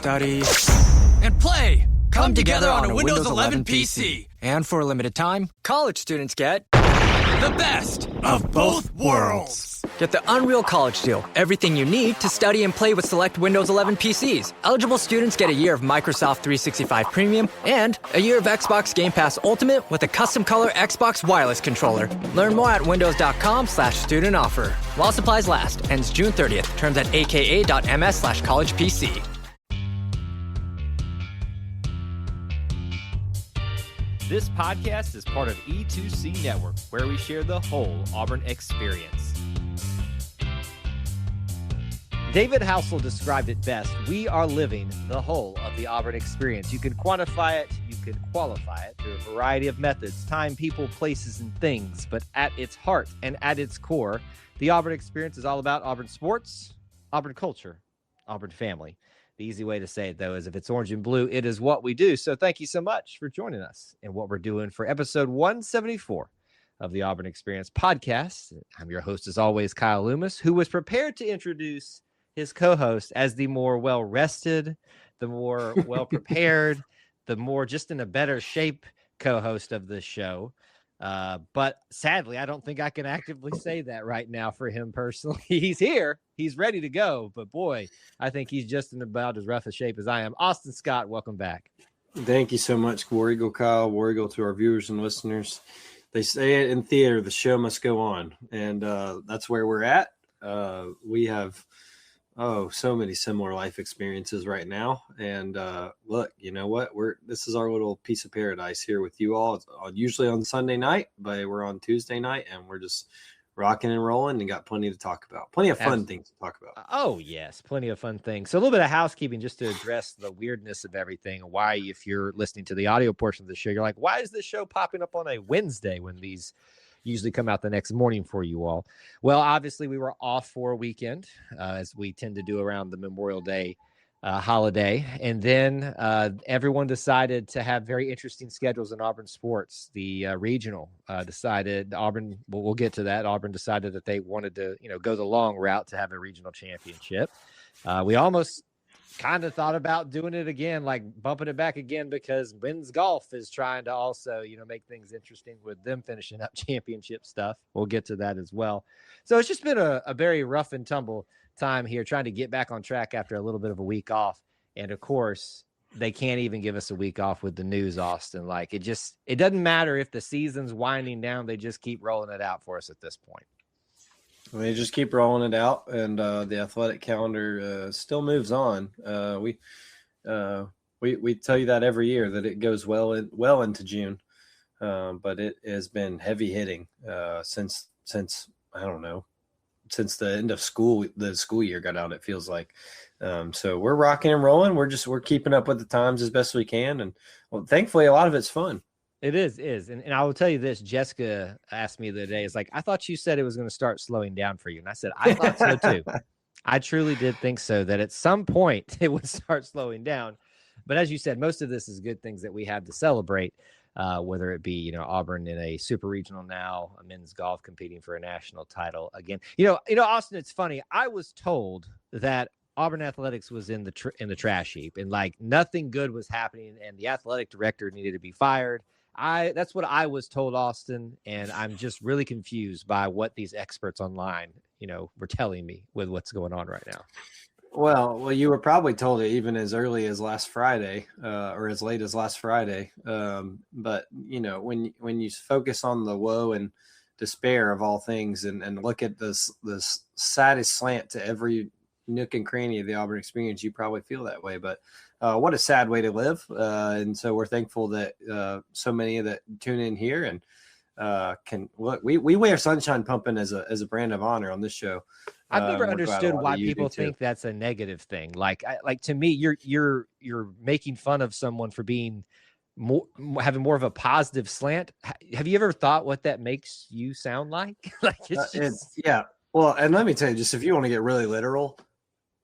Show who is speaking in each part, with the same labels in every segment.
Speaker 1: study,
Speaker 2: and play come together on a Windows 11 PC.
Speaker 1: And for a limited time, college students get
Speaker 2: The best of both worlds.
Speaker 1: Get the Unreal College Deal. Everything you need to study and play with select Windows 11 PCs. Eligible students get a year of Microsoft 365 Premium and a year of Xbox Game Pass Ultimate with a custom color Xbox wireless controller. Learn more at windows.com/student offer. While supplies last. Ends June 30th. Terms at aka.ms/collegepc.
Speaker 3: This podcast is part of E2C Network, where we share the whole Auburn experience. David Housel described it best. We are living the whole of the Auburn experience. You can quantify it, you can qualify it through a variety of methods, time, people, places, and things. But at its heart and at its core, the Auburn experience is all about Auburn sports, Auburn culture, Auburn family. The easy way to say it, though, is if it's orange and blue, it is what we do. So thank you so much for joining us in what we're doing for episode 174 of the Auburn Experience podcast. I'm your host, as always, Kyle Loomis, who was prepared to introduce his co-host as the more well-rested, the more well-prepared, the more just in a better shape co-host of this show. But sadly, I don't think I can actively say that right now for him personally. He's here. He's ready to go. But boy, I think he's just in about as rough a shape as I am. Austin Scott, welcome back.
Speaker 4: Thank you so much, War Eagle Kyle, War Eagle to our viewers and listeners. They say it in theater, the show must go on. And that's where we're at. We have so many similar life experiences right now. And look, you know what? This is our little piece of paradise here with you all. It's usually on Sunday night, but we're on Tuesday night, and we're just rocking and rolling and got plenty to talk about. Plenty of fun things to talk about.
Speaker 3: Oh, yes, plenty of fun things. So a little bit of housekeeping just to address the weirdness of everything. Why, if you're listening to the audio portion of the show, you're like, why is this show popping up on a Wednesday when these usually come out the next morning for you all? Well, obviously we were off for a weekend, as we tend to do around the Memorial Day holiday. And then everyone decided to have very interesting schedules in Auburn sports. The regional decided Auburn, we'll get to that. Auburn decided that they wanted to, go the long route to have a regional championship. We almost kind of thought about doing it again, like bumping it back again, because men's golf is trying to also, make things interesting with them finishing up championship stuff. We'll get to that as well. So it's just been a very rough and tumble time here, trying to get back on track after a little bit of a week off. And of course, they can't even give us a week off with the news, Austin. Like it doesn't matter if the season's winding down. They just keep rolling it out for us at this point.
Speaker 4: They just keep rolling it out, and the athletic calendar still moves on. We tell you that every year, that it goes well into June, but it has been heavy hitting since I don't know, since the end of the school year got out. It feels like so we're rocking and rolling. We're keeping up with the times as best we can, and thankfully a lot of it's fun.
Speaker 3: It is. And I will tell you this, Jessica asked me the other day, it's like, I thought you said it was going to start slowing down for you. And I said, I thought so too. I truly did think so, that at some point it would start slowing down. But as you said, most of this is good things that we have to celebrate, whether it be, Auburn in a super regional now, a men's golf competing for a national title again. Austin, it's funny. I was told that Auburn athletics was in the trash heap, and like nothing good was happening, and the athletic director needed to be fired. That's what I was told, Austin, and I'm just really confused by what these experts online, were telling me with what's going on right now.
Speaker 4: Well, you were probably told it even as early as last Friday, or as late as last Friday. But when you focus on the woe and despair of all things, and look at this saddest slant to every nook and cranny of the Auburn experience, you probably feel that way. But what a sad way to live. And so we're thankful that so many that tune in here and can look. We wear sunshine pumping as a brand of honor on this show.
Speaker 3: I've never understood why people think that's a negative thing. Like to me, you're making fun of someone for being having more of a positive slant. Have you ever thought what that makes you sound like?
Speaker 4: Yeah. Well, and let me tell you, just if you want to get really literal,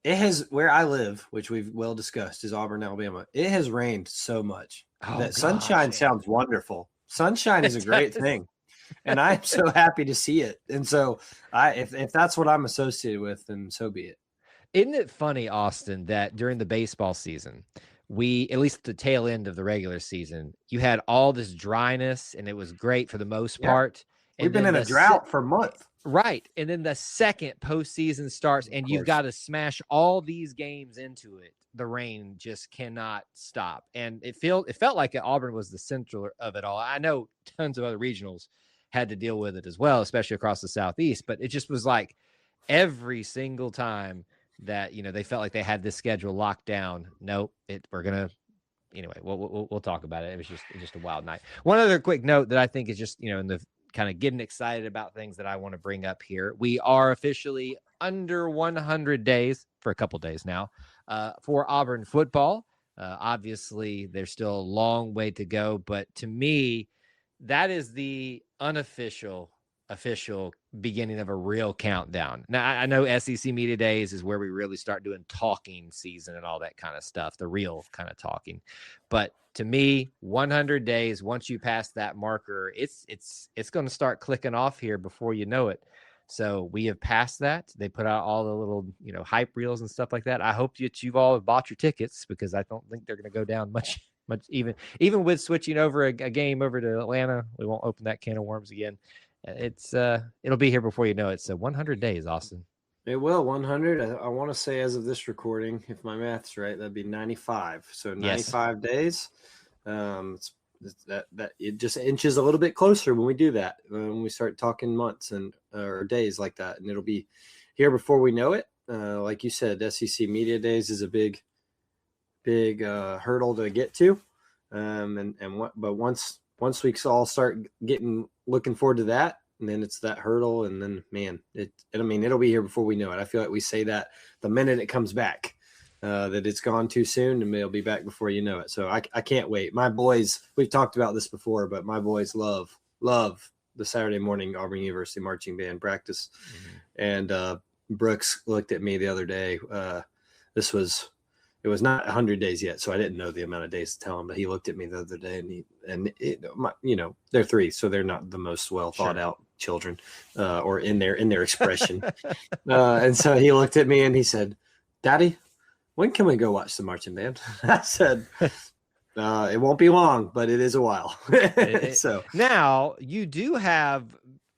Speaker 4: it has, where I live, which we've well discussed, is Auburn, Alabama. It has rained so much that sunshine sounds wonderful. Sunshine is a great thing, and I'm so happy to see it. And so, if that's what I'm associated with, then so be it.
Speaker 3: Isn't it funny, Austin, that during the baseball season, at least the tail end of the regular season, you had all this dryness and it was great for the most
Speaker 4: Yeah.
Speaker 3: part.
Speaker 4: We've
Speaker 3: And
Speaker 4: been
Speaker 3: then
Speaker 4: in a drought for months.
Speaker 3: Right. And then the second postseason starts and you've got to smash all these games into it. The rain just cannot stop. And it felt like Auburn was the center of it all. I know tons of other regionals had to deal with it as well, especially across the Southeast, but it just was like every single time that, they felt like they had this schedule locked down. Nope. We're going to, anyway, we'll talk about it. It was just a wild night. One other quick note that I think is just, in the kind of getting excited about things that I want to bring up here. We are officially under 100 days for a couple days now for Auburn football. Obviously, there's still a long way to go, but to me, that is the official beginning of a real countdown. Now, I know SEC Media Days is where we really start doing talking season and all that kind of stuff, the real kind of talking. But to me, 100 days, once you pass that marker, it's going to start clicking off here before you know it. So we have passed that. They put out all the little, hype reels and stuff like that. I hope that you've all bought your tickets because I don't think they're going to go down much, even with switching over a game over to Atlanta. We won't open that can of worms again. It'll be here before you know it. So 100 days, Austin.
Speaker 4: It will 100. I want to say as of this recording, if my math's right, that'd be 95. So 95 days. That it just inches a little bit closer when we do that. When we start talking months or days like that, and it'll be here before we know it. Like you said, SEC Media Days is a big hurdle to get to. But once we all start looking forward to that, and then it's that hurdle, and then it'll be here before we know it. I feel like we say that the minute it comes back, that it's gone too soon, and it'll be back before you know it. So I can't wait. My boys, we've talked about this before, but my boys love the Saturday morning Auburn University marching band practice. Mm-hmm. And Brooks looked at me the other day. It was not 100 days yet, so I didn't know the amount of days to tell him. But he looked at me the other day, and they're 3, so they're not the most well thought out children, or in their expression. And so he looked at me and he said, "Daddy, when can we go watch the marching band?" I said, "It won't be long, but it is a while." So
Speaker 3: now you do have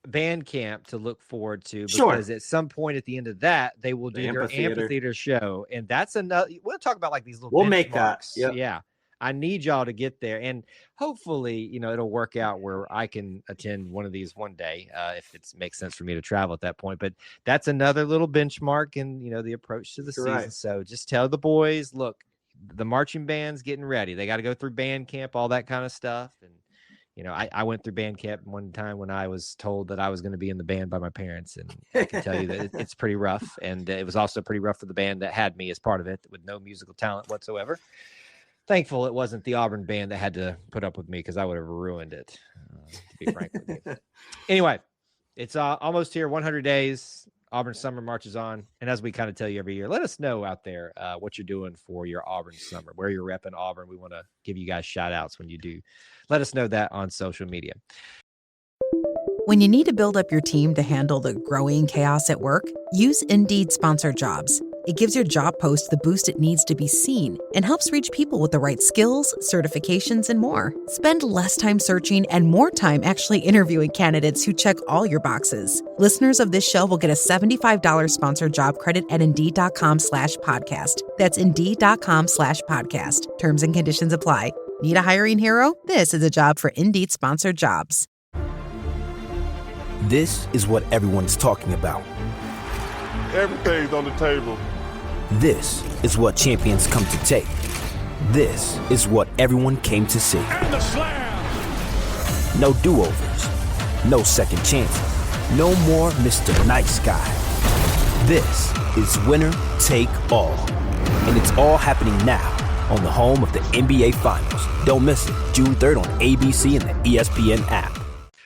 Speaker 3: band camp to look forward to, because at some point at the end of that, they will do their amphitheater show, and that's another. We'll talk about like these little.
Speaker 4: We'll make that. Yep.
Speaker 3: Yeah, I need y'all to get there, and hopefully, it'll work out where I can attend one of these one day, if it makes sense for me to travel at that point. But that's another little benchmark in the approach to the season. Right. So just tell the boys, look, the marching band's getting ready. They got to go through band camp, all that kind of stuff, and. I went through band camp one time when I was told that I was going to be in the band by my parents, and I can tell you that it's pretty rough. And it was also pretty rough for the band that had me as part of it, with no musical talent whatsoever. Thankful it wasn't the Auburn band that had to put up with me, because I would have ruined it, to be frank with you. Anyway, it's almost here, 100 days. Auburn summer marches on. And as we kind of tell you every year, let us know out there what you're doing for your Auburn summer, where you're repping Auburn. We want to give you guys shout outs when you do. Let us know that on social media.
Speaker 5: When you need to build up your team to handle the growing chaos at work, use Indeed Sponsored Jobs. It gives your job post the boost it needs to be seen and helps reach people with the right skills, certifications, and more. Spend less time searching and more time actually interviewing candidates who check all your boxes. Listeners of this show will get a $75 sponsored job credit at Indeed.com/podcast. That's Indeed.com/podcast. Terms and conditions apply. Need a hiring hero? This is a job for Indeed Sponsored Jobs.
Speaker 6: This is what everyone's talking about.
Speaker 7: Everything's on the table.
Speaker 6: This is what champions come to take. This is what everyone came to see.
Speaker 7: And the slam!
Speaker 6: No do-overs. No second chances. No more Mr. Nice Guy. This is winner take all. And it's all happening now on the home of the NBA Finals. Don't miss it. June 3rd on ABC and the ESPN app.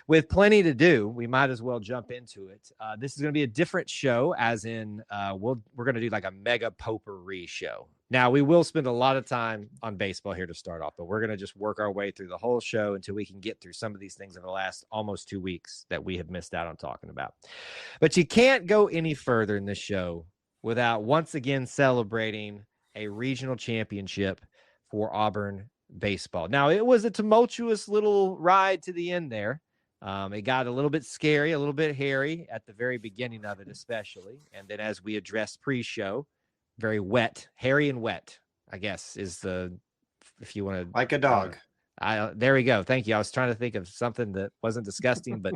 Speaker 3: With plenty to do, we might as well jump into it. This is going to be a different show, as in we're going to do like a mega potpourri show. Now, we will spend a lot of time on baseball here to start off, but we're going to just work our way through the whole show until we can get through some of these things over the last almost 2 weeks that we have missed out on talking about. But you can't go any further in this show without once again celebrating a regional championship for Auburn baseball. Now, it was a tumultuous little ride to the end there. It got a little bit scary, a little bit hairy at the very beginning of it, especially. And then as we addressed pre-show, very wet, hairy and wet, I guess, is the, if you want to.
Speaker 4: Like a dog.
Speaker 3: There we go. Thank you. I was trying to think of something that wasn't disgusting, but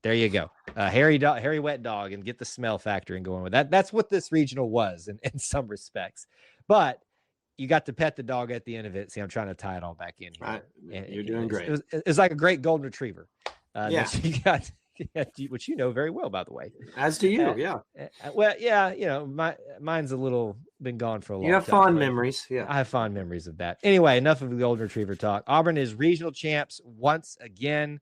Speaker 3: there you go. Hairy wet dog, and get the smell factor and going with that. That's what this regional was in some respects. But you got to pet the dog at the end of it. See, I'm trying to tie it all back in here.
Speaker 4: Right. You're doing great.
Speaker 3: It's like a great golden retriever.
Speaker 4: Yeah.
Speaker 3: That you got, which you know very well, by the way.
Speaker 4: As do you, yeah.
Speaker 3: Well, yeah, mine's a little been gone for a long time.
Speaker 4: You have fond memories, yeah.
Speaker 3: I have fond memories of that. Anyway, enough of the golden retriever talk. Auburn is regional champs once again.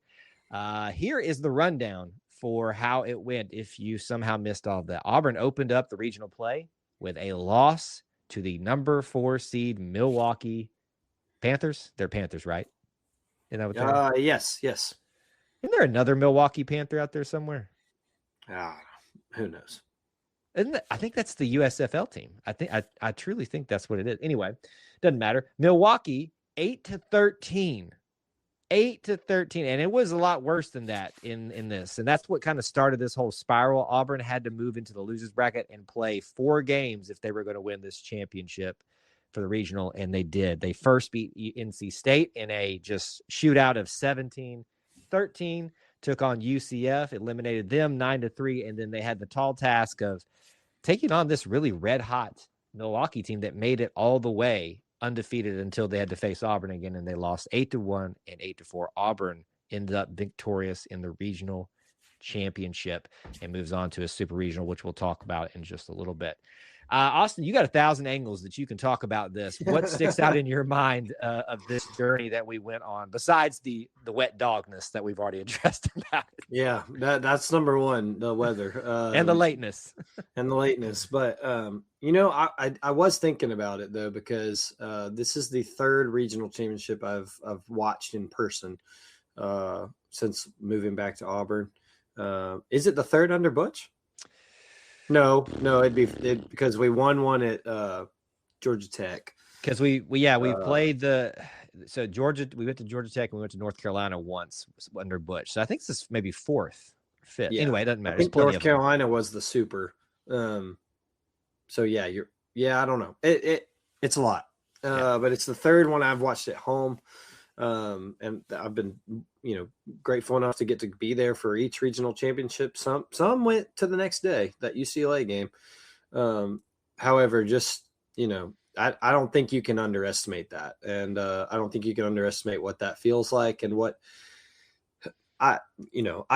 Speaker 3: Here is the rundown for how it went. If you somehow missed all of that, Auburn opened up the regional play with a loss to the number 4 seed Milwaukee Panthers. They're Panthers, right? Isn't that what they're?
Speaker 4: Yes.
Speaker 3: Isn't there another Milwaukee Panther out there somewhere?
Speaker 4: Who knows?
Speaker 3: I think that's the USFL team. I truly think that's what it is. Anyway, doesn't matter. Milwaukee 8-13. 8-13, and it was a lot worse than that in this, and that's what kind of started this whole spiral. Auburn had to move into the losers bracket and play 4 games if they were going to win this championship for the regional, and they did. They first beat NC State in a just shootout of 17-13, took on UCF, eliminated them 9-3, and then they had the tall task of taking on this really red hot Milwaukee team that made it all the way undefeated until they had to face Auburn again, and they lost 8-1 and 8-4. Auburn ended up victorious in the regional championship and moves on to a super regional, which we'll talk about in just a little bit. Austin, you got 1,000 angles that you can talk about this. What sticks out in your mind of this journey that we went on, besides the wet dogness that we've already addressed about it?
Speaker 4: Yeah, that's number one, the weather.
Speaker 3: And the lateness.
Speaker 4: But, I was thinking about it, though, because this is the 3rd regional championship I've watched in person since moving back to Auburn. Is it the 3rd under Butch? No, it'd be because we won one at Georgia Tech.
Speaker 3: Because we played Georgia. We went to Georgia Tech and we went to North Carolina once under Butch. So I think this is maybe 4th, 5th. Yeah. Anyway, it doesn't matter.
Speaker 4: I think North Carolina was the super. So yeah, I don't know. It's a lot, but it's the 3rd one I've watched at home. And I've been, grateful enough to get to be there for each regional championship. Some went to the next day, that UCLA game. However, just, I don't think you can underestimate that. And I don't think you can underestimate what that feels like and what I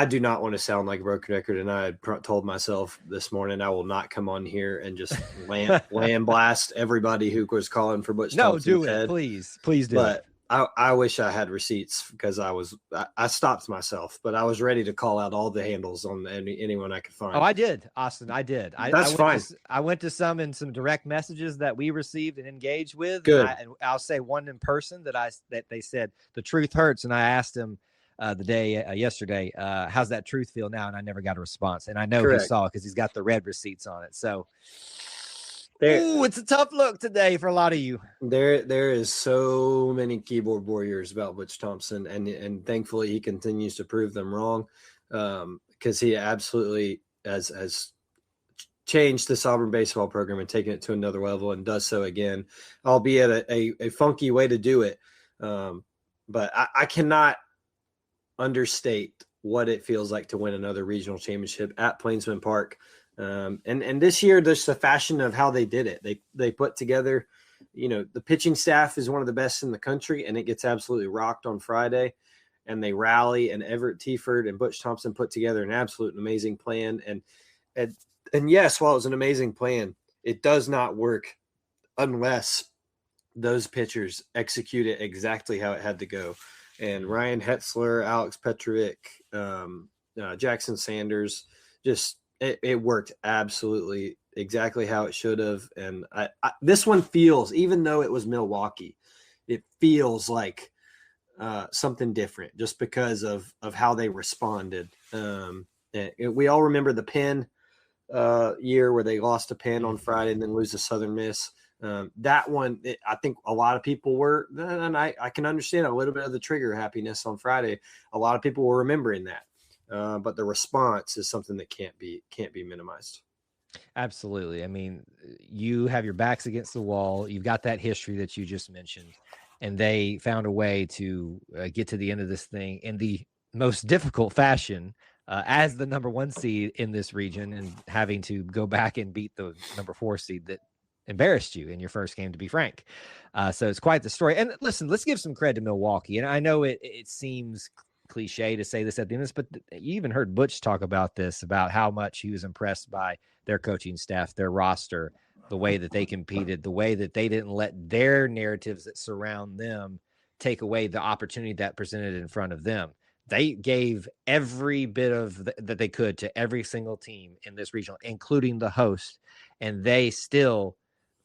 Speaker 4: do not want to sound like a broken record. And I had told myself this morning, I will not come on here and just land blast everybody who was calling for Butch Thompson's
Speaker 3: do
Speaker 4: head.
Speaker 3: it. Please do.
Speaker 4: But I wish I had receipts because I stopped myself, but I was ready to call out all the handles on anyone I could find.
Speaker 3: Oh, I did, Austin. I did.
Speaker 4: That's fine.
Speaker 3: I went to some direct messages that we received and engaged with.
Speaker 4: Good.
Speaker 3: And I'll say one in person that they said the truth hurts. And I asked him the day yesterday, how's that truth feel now? And I never got a response. And I know
Speaker 4: Correct.
Speaker 3: he saw it because he's got the red receipts on it. So. Ooh, it's a tough look today for a lot of you.
Speaker 4: There is so many keyboard warriors about Butch Thompson, and thankfully he continues to prove them wrong, because he absolutely has changed this Auburn baseball program and taken it to another level, and does so again, albeit a funky way to do it. But I cannot understate what it feels like to win another regional championship at Plainsman Park. And this year, there's the fashion of how they did it. They put together, the pitching staff is one of the best in the country, and it gets absolutely rocked on Friday. And they rally, and Everett Tieford and Butch Thompson put together an absolute amazing plan. And yes, while it was an amazing plan, it does not work unless those pitchers execute it exactly how it had to go. And Ryan Hetzler, Alex Petrovic, Jackson Sanders, just. It worked absolutely exactly how it should have. And this one feels, even though it was Milwaukee, it feels like something different just because of how they responded. We all remember the Penn year where they lost to Penn on Friday and then lose to Southern Miss. That one, I think a lot of people were, and I can understand a little bit of the trigger happiness on Friday. A lot of people were remembering that, but the response is something that can't be minimized.
Speaker 3: Absolutely. I mean, you have your backs against the wall. You've got that history that you just mentioned, and they found a way to get to the end of this thing in the most difficult fashion as the number 1 seed in this region, and having to go back and beat the number 4 seed that embarrassed you in your first game, to be frank. So it's quite the story. And listen, let's give some credit to Milwaukee. And I know it seems cliche to say this at the end of this, but you even heard Butch talk about this, about how much he was impressed by their coaching staff, their roster, the way that they competed, the way that they didn't let their narratives that surround them take away the opportunity that presented in front of them. They gave every bit of that they could to every single team in this regional, including the host. And they still,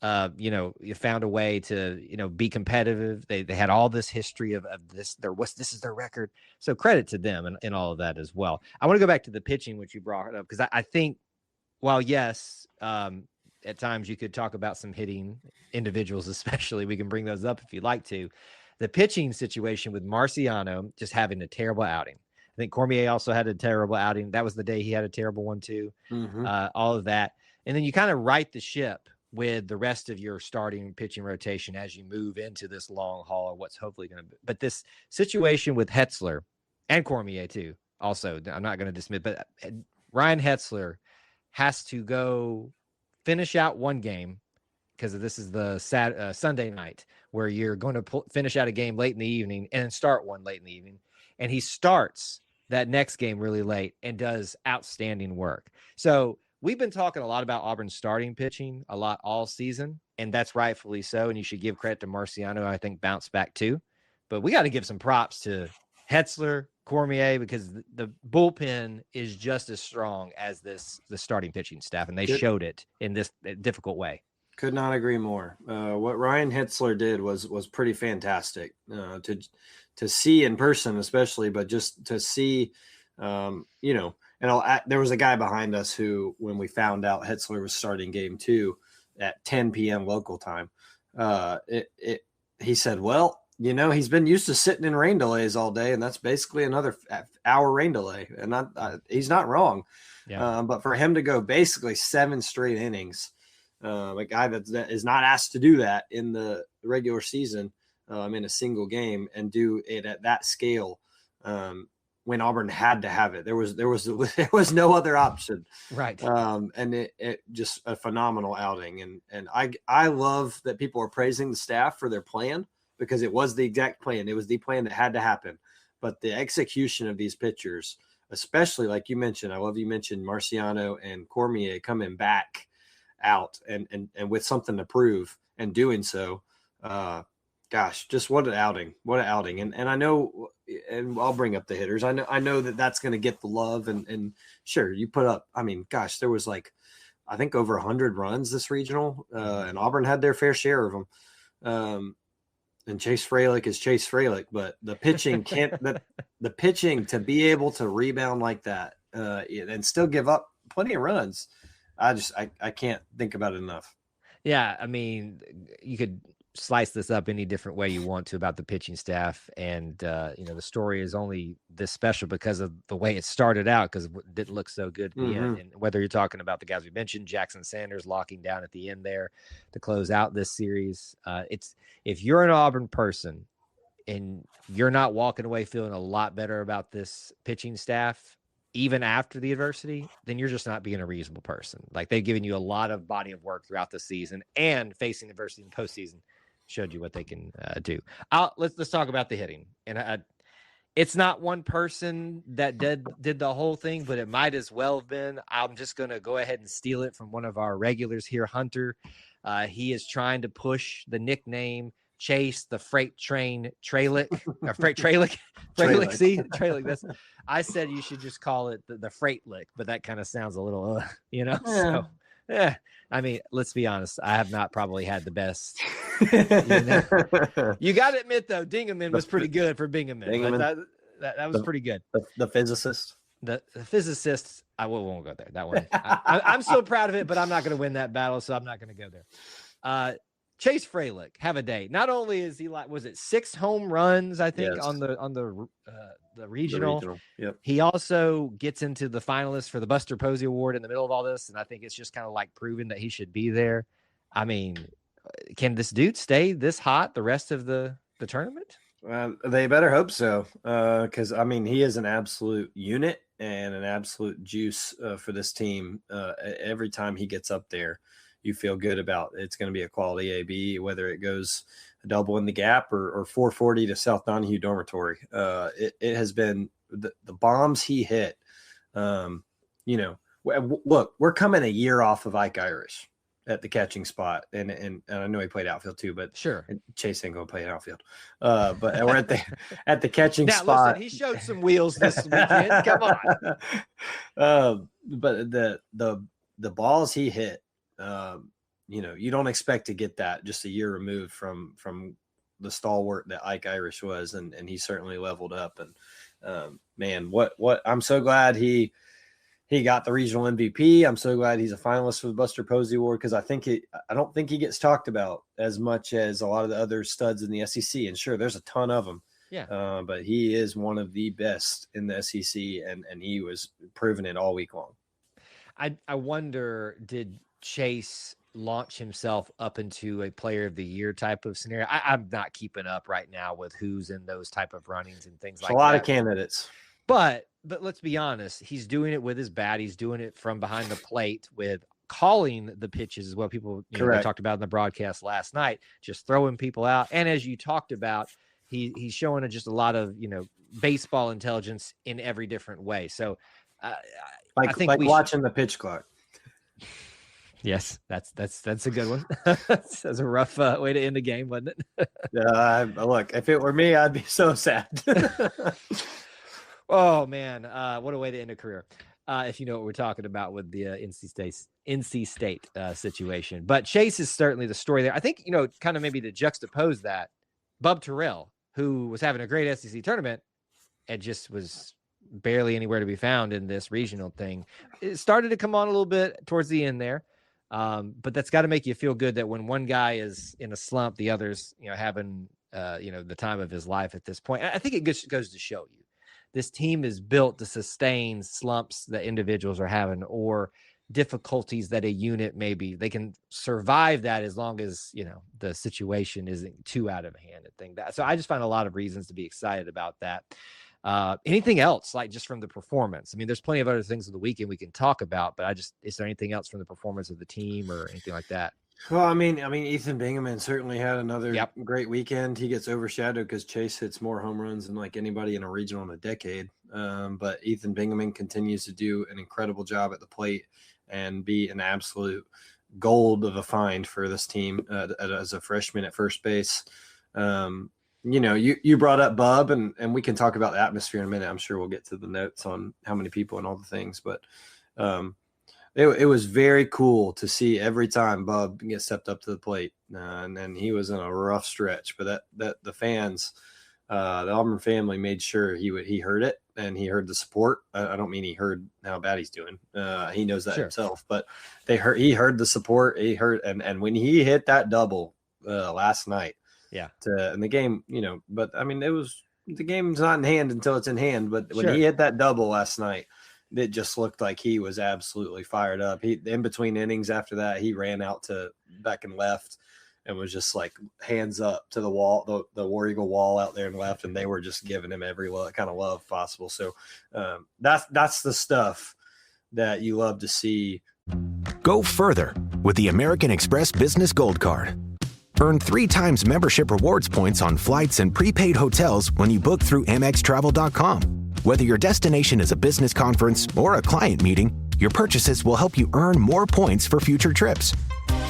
Speaker 3: you found a way to, be competitive. They had all this history of this. This is their record. So credit to them and all of that as well. I want to go back to the pitching, which you brought up, because I think, while yes, at times you could talk about some hitting individuals, especially, we can bring those up if you'd like to. The pitching situation with Marciano just having a terrible outing. I think Cormier also had a terrible outing. That was the day he had a terrible one too. Mm-hmm. All of that. And then you kind of right the ship with the rest of your starting pitching rotation as you move into this long haul, or what's hopefully going to be. But this situation with Hetzler and Cormier too, also, I'm not going to dismiss, but Ryan Hetzler has to go finish out one game, because this is the Sunday night where you're going to finish out a game late in the evening and then start one late in the evening. And he starts that next game really late and does outstanding work. So we've been talking a lot about Auburn's starting pitching a lot all season, and that's rightfully so. And you should give credit to Marciano, I think, bounce back too. But we got to give some props to Hetzler, Cormier, because the bullpen is just as strong as the starting pitching staff, and they showed it in this difficult way.
Speaker 4: Could not agree more. What Ryan Hetzler did was pretty fantastic to see in person, especially, but just to see, and there was a guy behind us who, when we found out Hetzler was starting game 2 at 10 p.m. local time, he said, well, he's been used to sitting in rain delays all day, and that's basically another hour rain delay. And he's not wrong. Yeah. But for him to go basically 7 straight innings, a guy that is not asked to do that in the regular season in a single game, and do it at that scale when Auburn had to have it. There was no other option.
Speaker 3: Right.
Speaker 4: And it just a phenomenal outing. And I love that people are praising the staff for their plan, because it was the exact plan. It was the plan that had to happen. But the execution of these pitchers, especially like you mentioned, I love you mentioned Marciano and Cormier coming back out and with something to prove and doing so. Gosh, just what an outing. What an outing. And I know, and I'll bring up the hitters. I know that's going to get the love, and sure, you put up, gosh, there was I think over 100 runs this regional, and Auburn had their fair share of them. And Chase Fralick is Chase Fralick, but the pitching the pitching to be able to rebound like that and still give up plenty of runs. I can't think about it enough.
Speaker 3: Yeah. You could slice this up any different way you want to about the pitching staff. And, the story is only this special because of the way it started out, because it didn't look so good at the end. And whether you're talking about the guys we mentioned, Jackson Sanders locking down at the end there to close out this series. If you're an Auburn person and you're not walking away feeling a lot better about this pitching staff, even after the adversity, then you're just not being a reasonable person. Like, they've given you a lot of body of work throughout the season, and facing adversity in the postseason showed you what they can do. Let's talk about the hitting. And it's not one person that did the whole thing, but it might as well have been. I'm just going to go ahead and steal it from one of our regulars here, Hunter. He is trying to push the nickname Chase the Freight Train Tralick, or Freight Tralick. See, Tralick. I said you should just call it the Freight Lick, but that kind of sounds a little,
Speaker 4: Yeah.
Speaker 3: So, let's be honest. I have not probably had the best. You got to admit, though, Dingaman was pretty good for Bingaman. That was pretty good.
Speaker 4: The physicist.
Speaker 3: the physicists, I won't go there. That one, I'm so proud of it, but I'm not going to win that battle, so I'm not going to go there. Chase Fralick, have a day. Not only is he was it 6 home runs, I think, on the regional.
Speaker 4: Yep.
Speaker 3: He also gets into the finalists for the Buster Posey Award in the middle of all this, and I think it's just kind of like proving that he should be there. I mean, can this dude stay this hot the rest of the tournament?
Speaker 4: They better hope so, because I mean, he is an absolute unit and an absolute juice for this team. Every time he gets up there, you feel good about it's going to be a quality AB, whether it goes a double in the gap or 440 to South Donahue Dormitory. It has been the bombs he hit. Look, we're coming a year off of Ike Irish at the catching spot, and I know he played outfield too, but
Speaker 3: sure,
Speaker 4: Chase ain't gonna play outfield. But we're at the catching now, spot.
Speaker 3: Listen, he showed some wheels this weekend. Come on.
Speaker 4: But the balls he hit, you don't expect to get that just a year removed from the stalwart that Ike Irish was, and he certainly leveled up. And man, what I'm so glad he got the regional MVP. I'm so glad he's a finalist for the Buster Posey Award, because I don't think he gets talked about as much as a lot of the other studs in the SEC. And sure, there's a ton of them.
Speaker 3: Yeah.
Speaker 4: But he is one of the best in the SEC, and he was proving it all week long.
Speaker 3: I wonder, did Chase launch himself up into a player of the year type of scenario? I'm not keeping up right now with who's in those type of runnings and things like that.
Speaker 4: A lot of candidates.
Speaker 3: But let's be honest, he's doing it with his bat. He's doing it from behind the plate with calling the pitches as well. People we talked about in the broadcast last night, just throwing people out. And as you talked about, he's showing just a lot of, baseball intelligence in every different way. So I think
Speaker 4: watching the pitch clock.
Speaker 3: Yes, that's a good one. That's a rough way to end the game, wasn't it?
Speaker 4: Look, if it were me, I'd be so sad.
Speaker 3: Oh man, what a way to end a career! If you know what we're talking about with the NC State situation. But Chase is certainly the story there. I think kind of maybe to juxtapose that, Bub Terrell, who was having a great SEC tournament and just was barely anywhere to be found in this regional thing, it started to come on a little bit towards the end there. But that's got to make you feel good that when one guy is in a slump, the other's having the time of his life at this point. I think it goes to show you, this team is built to sustain slumps that individuals are having or difficulties that a unit maybe they can survive that as long as the situation isn't too out of hand and thing that. So I just find a lot of reasons to be excited about that. Anything else, like just from the performance? I mean, there's plenty of other things of the weekend we can talk about, but is there anything else from the performance of the team or anything like that?
Speaker 4: Well, I mean, Ethan Bingaman certainly had another great weekend. He gets overshadowed because Chase hits more home runs than like anybody in a regional in a decade. But Ethan Bingaman continues to do an incredible job at the plate and be an absolute gold of a find for this team as a freshman at first base. You brought up Bub, and we can talk about the atmosphere in a minute. I'm sure we'll get to the notes on how many people and all the things, but it was very cool to see every time Bub get stepped up to the plate, and then he was in a rough stretch. But that the fans, the Auburn family, made sure he heard it and he heard the support. I don't mean he heard how bad he's doing. He knows that himself, but he heard the support. He heard, and when he hit that double last night. Yeah. In the game, but I mean, the game's not in hand until it's in hand. But when he hit that double last night, it just looked like he was absolutely fired up. In between innings after that, he ran out to back and left and was just like hands up to the wall, the War Eagle wall out there and left. And they were just giving him every kind of love possible. So that's the stuff that you love to see.
Speaker 8: Go further with the American Express Business Gold Card. Earn 3 times membership rewards points on flights and prepaid hotels when you book through AmexTravel.com. Whether your destination is a business conference or a client meeting, your purchases will help you earn more points for future trips.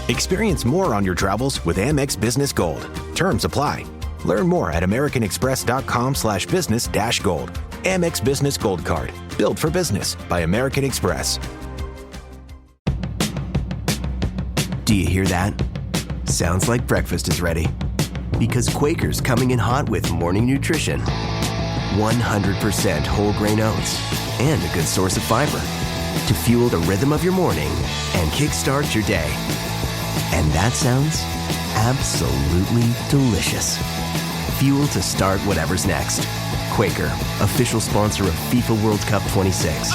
Speaker 8: Experience more on your travels with Amex Business Gold. Terms apply. Learn more at americanexpress.com/business-gold. Amex Business Gold Card. Built for business by American Express.
Speaker 9: Do you hear that? Sounds like breakfast is ready. Because Quaker's coming in hot with morning nutrition. 100% whole grain oats, and a good source of fiber to fuel the rhythm of your morning and kickstart your day. And that sounds absolutely delicious. Fuel to start whatever's next. Quaker, official sponsor of FIFA World Cup 26.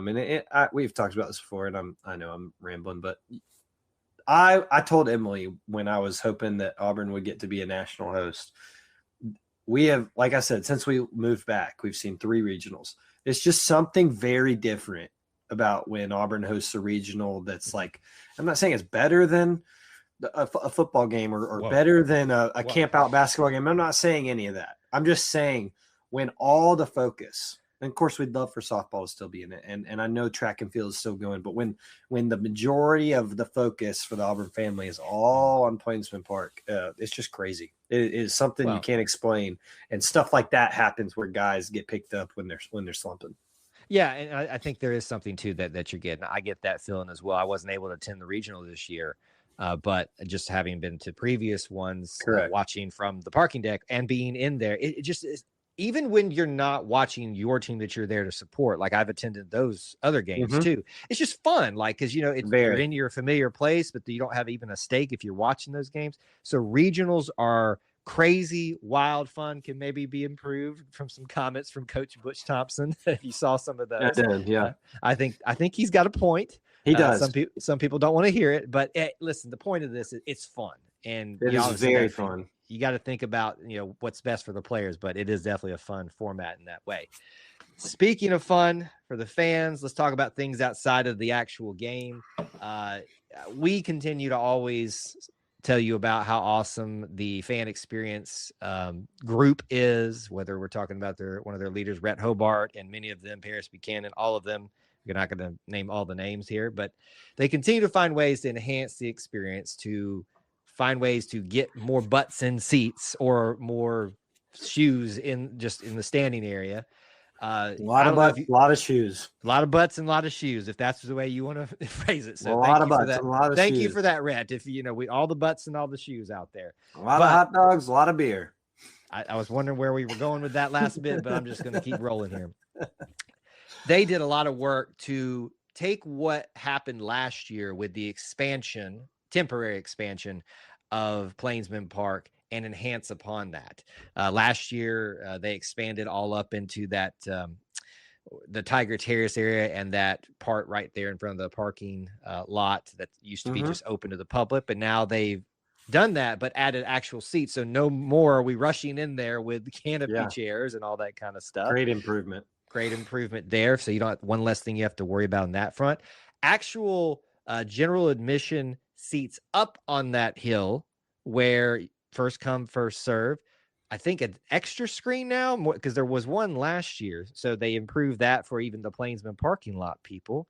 Speaker 4: And we've talked about this before, and I know I'm rambling, but I told Emily when I was hoping that Auburn would get to be a national host, we have, like I said, since we moved back, we've seen 3 regionals. It's just something very different about when Auburn hosts a regional that's like, I'm not saying it's better than a football game or better than a camp out basketball game. I'm not saying any of that. I'm just saying when all the focus, and of course we'd love for softball to still be in it, and I know track and field is still going, but when the majority of the focus for the Auburn family is all on Plainsman Park, it's just crazy. It is something you can't explain, and stuff like that happens where guys get picked up when they're slumping.
Speaker 3: Yeah, and I think there is something to that you're getting. I get that feeling as well. I wasn't able to attend the regional this year, but just having been to previous ones, watching from the parking deck and being in there, it just is. Even when you're not watching your team that you're there to support, like I've attended those other games too, it's just fun. Like, cause you're in your familiar place, but you don't have even a stake if you're watching those games. So regionals are crazy, wild fun, can maybe be improved from some comments from Coach Butch Thompson. If you saw some of those, I think he's got a point.
Speaker 4: He does.
Speaker 3: Some people don't want to hear it, but listen, the point of this is it's fun. And
Speaker 4: it is very fun.
Speaker 3: You got to think about, what's best for the players, but it is definitely a fun format in that way. Speaking of fun for the fans, let's talk about things outside of the actual game. We continue to always tell you about how awesome the fan experience group is, whether we're talking about one of their leaders, Rhett Hobart, and many of them, Paris Buchanan, all of them. You're not going to name all the names here, but they continue to find ways to enhance the experience, to find ways to get more butts in seats or more shoes in the standing area.
Speaker 4: A lot of shoes,
Speaker 3: a lot of butts and a lot of shoes, if that's the way you want to phrase it. So
Speaker 4: a lot of butts and a lot of shoes.
Speaker 3: Thank you for that, Rhett. If all the butts and all the shoes out there,
Speaker 4: a lot of hot dogs, a lot of beer.
Speaker 3: I was wondering where we were going with that last bit, but I'm just going to keep rolling here. They did a lot of work to take what happened last year with the temporary expansion of Plainsman Park and enhance upon that. Last year, they expanded all up into that the Tiger Terrace area and that part right there in front of the parking lot that used to be just open to the public. But now they've done that, but added actual seats. So no more are we rushing in there with canopy chairs and all that kind of stuff.
Speaker 4: Great improvement
Speaker 3: there. So you don't have one less thing you have to worry about on that front. Actual general admission seats up on that hill where first come, first serve. I think an extra screen now, because there was one last year. So they improved that for even the Plainsman parking lot people.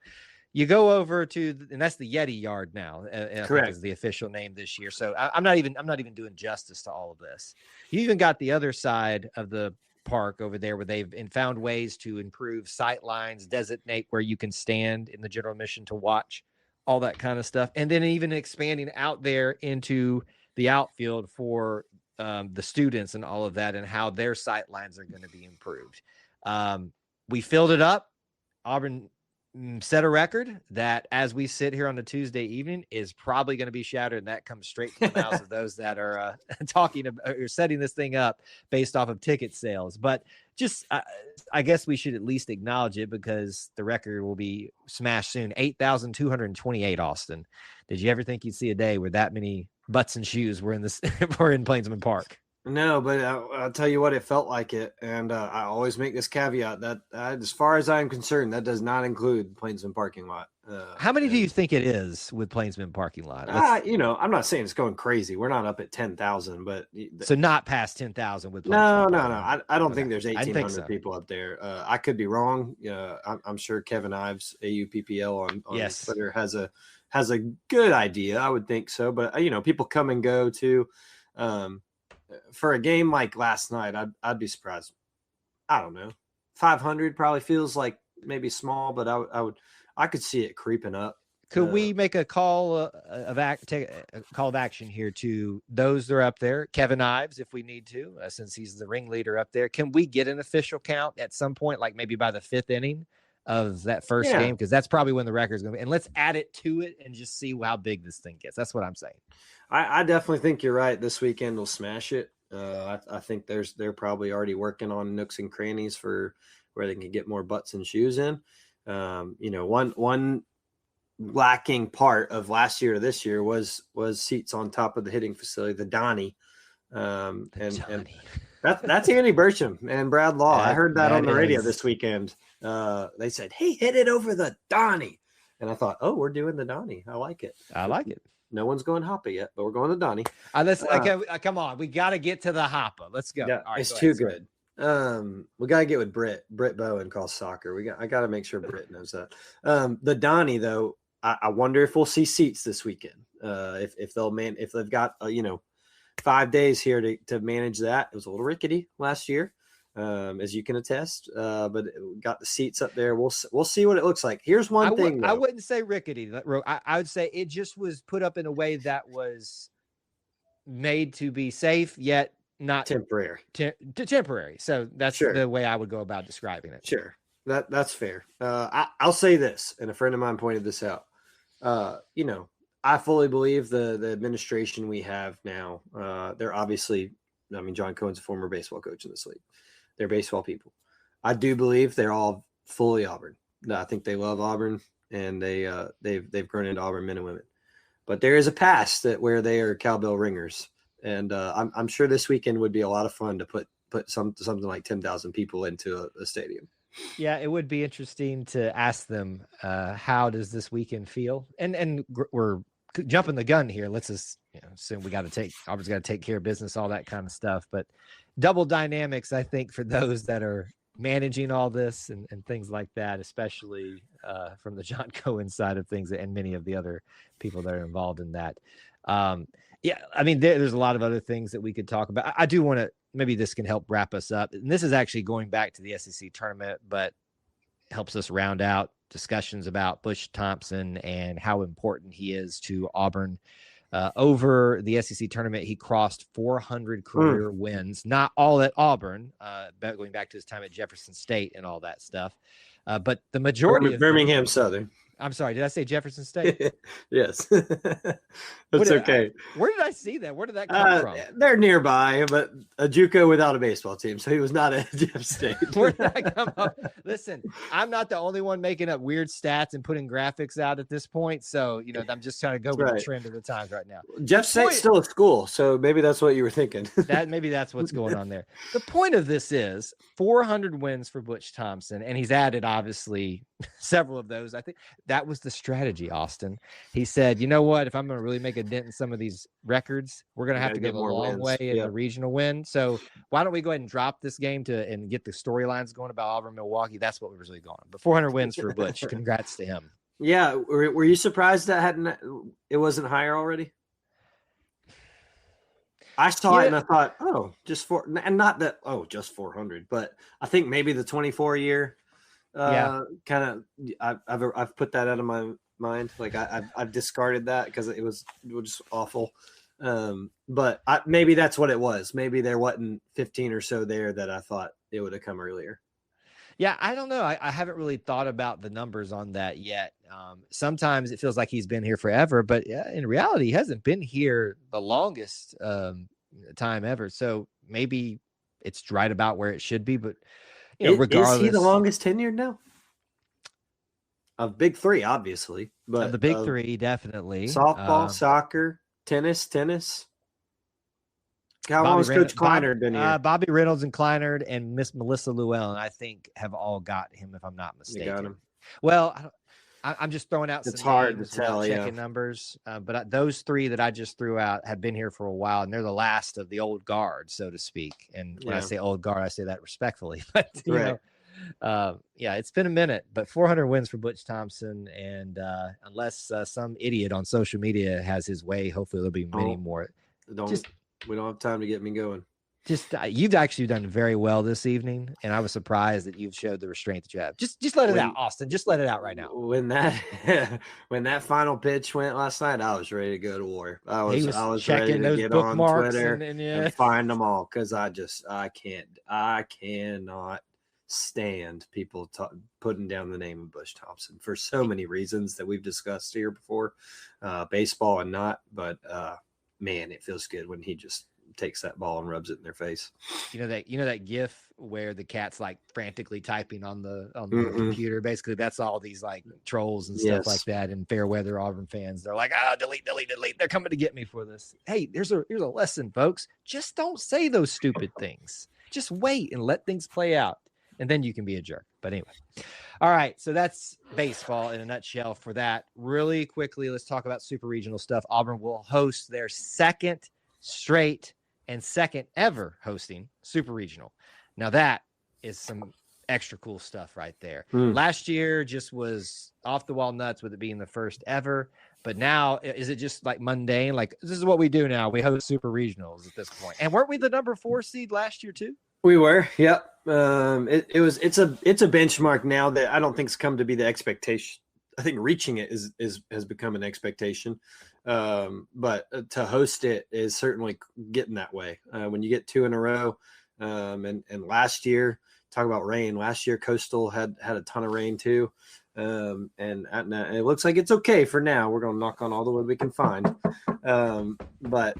Speaker 3: You go over and that's the Yeti Yard now. Correct, is the official name this year. So I'm not even doing justice to all of this. You even got the other side of the park over there where they've found ways to improve sight lines, designate where you can stand in the general admission to watch, all that kind of stuff. And then even expanding out there into the outfield for the students and all of that, and how their sight lines are going to be improved. We filled it up. Auburn set a record that, as we sit here on a Tuesday evening, is probably going to be shattered, and that comes straight to the mouths of those that are talking about or setting this thing up based off of ticket sales. But just I guess we should at least acknowledge it, because the record will be smashed soon. 8,228, Austin. Did you ever think you'd see a day where that many butts and shoes were in Plainsman Park?
Speaker 4: No, but I'll tell you what, it felt like it. And I always make this caveat that as far as I'm concerned, that does not include Plainsman parking lot.
Speaker 3: How many do you think it is with Plainsman parking lot?
Speaker 4: I'm not saying it's going crazy. We're not up at 10,000, but
Speaker 3: so not past 10,000 with
Speaker 4: Plainsman. No. I don't think there's 1,800 people up there. I could be wrong. I'm sure Kevin Ives, AUPPL on Twitter has a good idea. I would think so, but people come and go too. For a game like last night, I'd be surprised. I don't know. 500 probably feels like maybe small, but I could see it creeping up.
Speaker 3: Could we make a call take a call of action here to those that are up there? Kevin Ives, if we need to, since he's the ringleader up there. Can we get an official count at some point, like maybe by the 5th inning of that first game? Because that's probably when the record's going to be. And let's add it to it and just see how big this thing gets. That's what I'm saying.
Speaker 4: I definitely think you're right. This weekend will smash it. I think they're probably already working on nooks and crannies for where they can get more butts and shoes in. One lacking part of last year to this year was seats on top of the hitting facility, the Donnie. And that's Andy Burcham and Brad Law. I heard that on the radio this weekend. They said, "Hey, hit it over the Donnie." And I thought, oh, we're doing the Donnie. I like it. No one's going Hoppa yet, but we're going to Donnie.
Speaker 3: Come on. We got to get to the Hoppa. Let's go.
Speaker 4: Yeah, it's too good. We got to get with Britt Bowen calls soccer. I got to make sure Britt knows that. The Donnie though, I wonder if we'll see seats this weekend. If they've got 5 days here to manage that. It was a little rickety last year, as you can attest. But we got the seats up there. We'll see what it looks like. Here's one thing.
Speaker 3: I wouldn't say rickety. I would say it just was put up in a way that was made to be safe, yet not
Speaker 4: temporary.
Speaker 3: Temporary. So that's the way I would go about describing it.
Speaker 4: Sure. That's fair. I'll say this, and a friend of mine pointed this out. I fully believe the administration we have now, they're obviously, John Cohen's a former baseball coach in this league. They're baseball people. I do believe they're all fully Auburn. I think they love Auburn, and they've grown into Auburn men and women. But there is a past where they are cowbell ringers, and I'm sure this weekend would be a lot of fun to put something like 10,000 people into a stadium.
Speaker 3: Yeah, it would be interesting to ask them how does this weekend feel, and we're jumping the gun here. Let's just assume Auburn's got to take care of business, all that kind of stuff. But double dynamics, I think, for those that are managing all this and things like that, especially from the John Cohen side of things and many of the other people that are involved in that. There's a lot of other things that we could talk about. I do want to, maybe this can help wrap us up. And this is actually going back to the SEC tournament, but helps us round out discussions about Butch Thompson and how important he is to Auburn. Over the SEC tournament, he crossed 400 career wins, not all at Auburn, going back to his time at Jefferson State and all that stuff. But the majority of
Speaker 4: Birmingham Southern.
Speaker 3: I'm sorry, did I say Jefferson State?
Speaker 4: Yes. That's okay.
Speaker 3: Where did I see that? Where did that come from?
Speaker 4: They're nearby, but a JUCO without a baseball team, so he was not at Jeff State.
Speaker 3: Where did that come up? Listen, I'm not the only one making up weird stats and putting graphics out at this point, so I'm just trying to go with the trend of the times right now.
Speaker 4: Jeff State's still a school, so maybe that's what you were thinking.
Speaker 3: Maybe that's what's going on there. The point of this is 400 wins for Butch Thompson, and he's added obviously several of those. I think that was the strategy, Austin. He said, you know what, if I'm going to really make a dent in some of these records, we're going to have to go a long way in the regional win. So why don't we go ahead and drop this game and get the storylines going about Auburn, Milwaukee? That's what we're really going on. But 400 wins for Butch. Congrats to him.
Speaker 4: Yeah. Were you surprised that it wasn't higher already? I saw it and I thought, just 400, but I think maybe the 24 year kind of I've put that out of my mind. Like I've discarded that because it was just awful. But maybe that's what it was. Maybe there wasn't 15 or so there that I thought it would have come earlier.
Speaker 3: Yeah, I don't know. I haven't really thought about the numbers on that yet. Sometimes it feels like he's been here forever, but in reality, he hasn't been here the longest time ever. So maybe it's right about where it should be. But regardless,
Speaker 4: is he the longest tenured now? Of Big Three, obviously, but
Speaker 3: of the Big Three, definitely.
Speaker 4: Softball, soccer, tennis. How long has Coach Kleinert been here?
Speaker 3: Bobby Reynolds and Kleinert and Miss Melissa Llewellyn, I think, have all got him, if I'm not mistaken.
Speaker 4: They got him.
Speaker 3: Well, I'm just throwing out
Speaker 4: it's
Speaker 3: some
Speaker 4: hard
Speaker 3: names
Speaker 4: to tell,
Speaker 3: checking numbers. But those three that I just threw out have been here for a while, and they're the last of the old guard, so to speak. And when I say old guard, I say that respectfully. But it's been a minute. But 400 wins for Butch Thompson, and unless some idiot on social media has his way, hopefully there'll be many more.
Speaker 4: We don't have time to get me going.
Speaker 3: Just you've actually done very well this evening, and I was surprised that you've showed the restraint that you have. Just let it out, Austin. Just let it out right now.
Speaker 4: When that final pitch went last night, I was ready to go to war. I was
Speaker 3: checking
Speaker 4: ready to
Speaker 3: those
Speaker 4: get
Speaker 3: bookmarks
Speaker 4: on Twitter
Speaker 3: and
Speaker 4: find them all, because I cannot stand people putting down the name of Bush Thompson for so many reasons that we've discussed here before, baseball and not. But man, it feels good when he just takes that ball and rubs it in their face.
Speaker 3: You know that GIF where the cat's like frantically typing on the computer. Basically, that's all these like trolls and stuff like that. And fair weather Auburn fans, they're like, delete. They're coming to get me for this. Hey, here's a lesson, folks. Just don't say those stupid things. Just wait and let things play out, and then you can be a jerk. But anyway, all right. So that's baseball in a nutshell. For that, really quickly, let's talk about super regional stuff. Auburn will host their second straight and second ever hosting super regional. Now that is some extra cool stuff right there. Last year just was off the wall nuts with it being the first ever, but now is it just like mundane? Like, this is what we do now. We host super regionals at this point. And weren't we the number 4 seed last year too?
Speaker 4: We were. Yep. It's a benchmark now that I don't think it's come to be the expectation. I think reaching it has become an expectation. But to host it is certainly getting that way. When you get 2 in a row, and last year, talk about rain. Last year, Coastal had a ton of rain too, and it looks like it's okay for now. We're gonna knock on all the wood we can find. But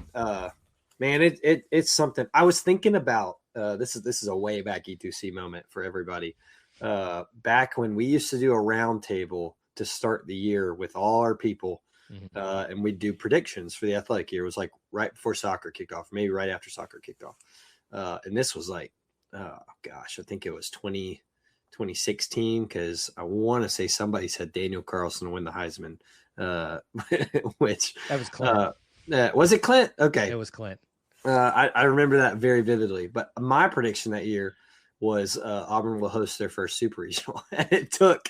Speaker 4: man, it's something. I was thinking about. This is a way back E2C moment for everybody. Back when we used to do a round table to start the year with all our people. And we'd do predictions for the athletic year. It was like right before soccer kicked off, maybe right after soccer kicked off. And this was like, I think it was 2016, because I want to say somebody said Daniel Carlson to win the Heisman, which
Speaker 3: that was Clint.
Speaker 4: Was it Clint? Okay.
Speaker 3: It was Clint.
Speaker 4: I remember that very vividly. But my prediction that year was Auburn will host their first super regional. And it took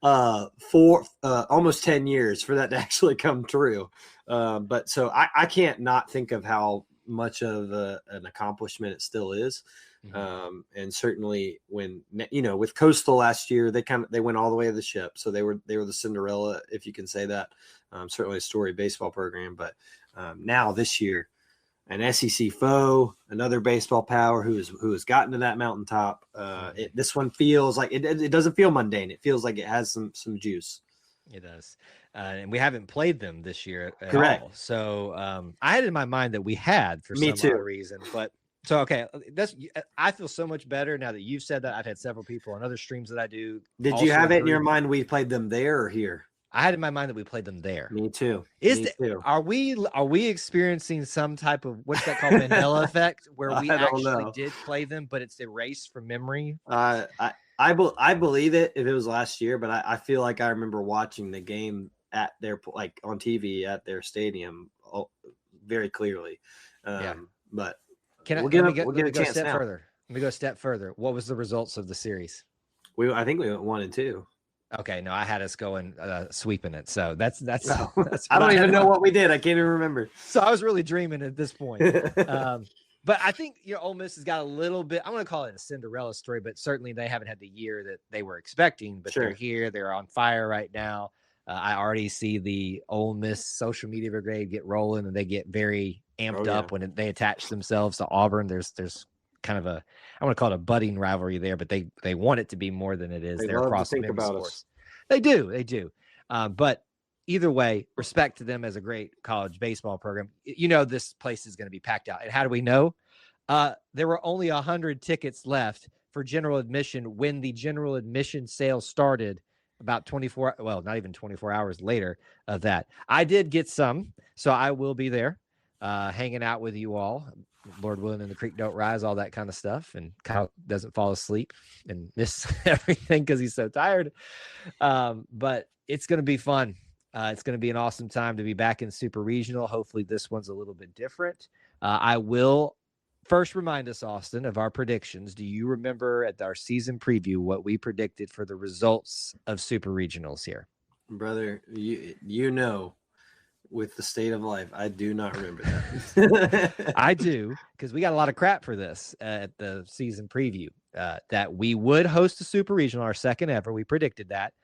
Speaker 4: almost 10 years for that to actually come true. But so I can't not think of how much of an accomplishment it still is. And certainly when, with Coastal last year, they went all the way to the ship. So they were the Cinderella, if you can say that. Certainly a storied baseball program. But now this year, an SEC foe, another baseball power who has gotten to that mountaintop. This one feels like it doesn't feel mundane. It feels like it has some juice.
Speaker 3: It does. And we haven't played them this year at
Speaker 4: Correct.
Speaker 3: all. So I had in my mind that we had for some odd reason. But so, okay, I feel so much better now that you've said that. I've had several people on other streams that I do.
Speaker 4: Did you have it in your mind we played them there or here?
Speaker 3: I had in my mind that we played them there.
Speaker 4: Me too.
Speaker 3: Are we experiencing some type of, what's that called, Mandela effect, where we actually did play them, but it's erased from memory?
Speaker 4: I believe it if it was last year, but I feel like I remember watching the game at their, like on TV at their stadium very clearly. But
Speaker 3: let me go a step further. Let me go a step further. What was the results of the series?
Speaker 4: I think we went 1-2.
Speaker 3: Okay, no, I had us going sweeping it. So that's
Speaker 4: I don't even know what we did. I can't even remember.
Speaker 3: So I was really dreaming at this point. But I think Ole Miss has got a little bit. I'm going to call it a Cinderella story, but certainly they haven't had the year that they were expecting. But They're here. They're on fire right now. I already see the Ole Miss social media brigade get rolling, and they get very amped up when they attach themselves to Auburn. There's kind of I want to call it a budding rivalry there, but they want it to be more than it is. They're across the sports. They do. But either way, respect to them as a great college baseball program. This place is going to be packed out. And how do we know? There were only 100 tickets left for general admission when the general admission sale started about not even 24 hours later of that. I did get some, so I will be there hanging out with you all. Lord willing, and the creek don't rise, all that kind of stuff. And Kyle doesn't fall asleep and miss everything because he's so tired. But it's going to be fun. It's going to be an awesome time to be back in Super Regional. Hopefully this one's a little bit different. I will first remind us, Austin, of our predictions. Do you remember at our season preview what we predicted for the results of Super Regionals here?
Speaker 4: Brother, with the state of life. I do not remember that.
Speaker 3: I do, because we got a lot of crap for this at the season preview, that we would host a super regional, our second ever. We predicted that,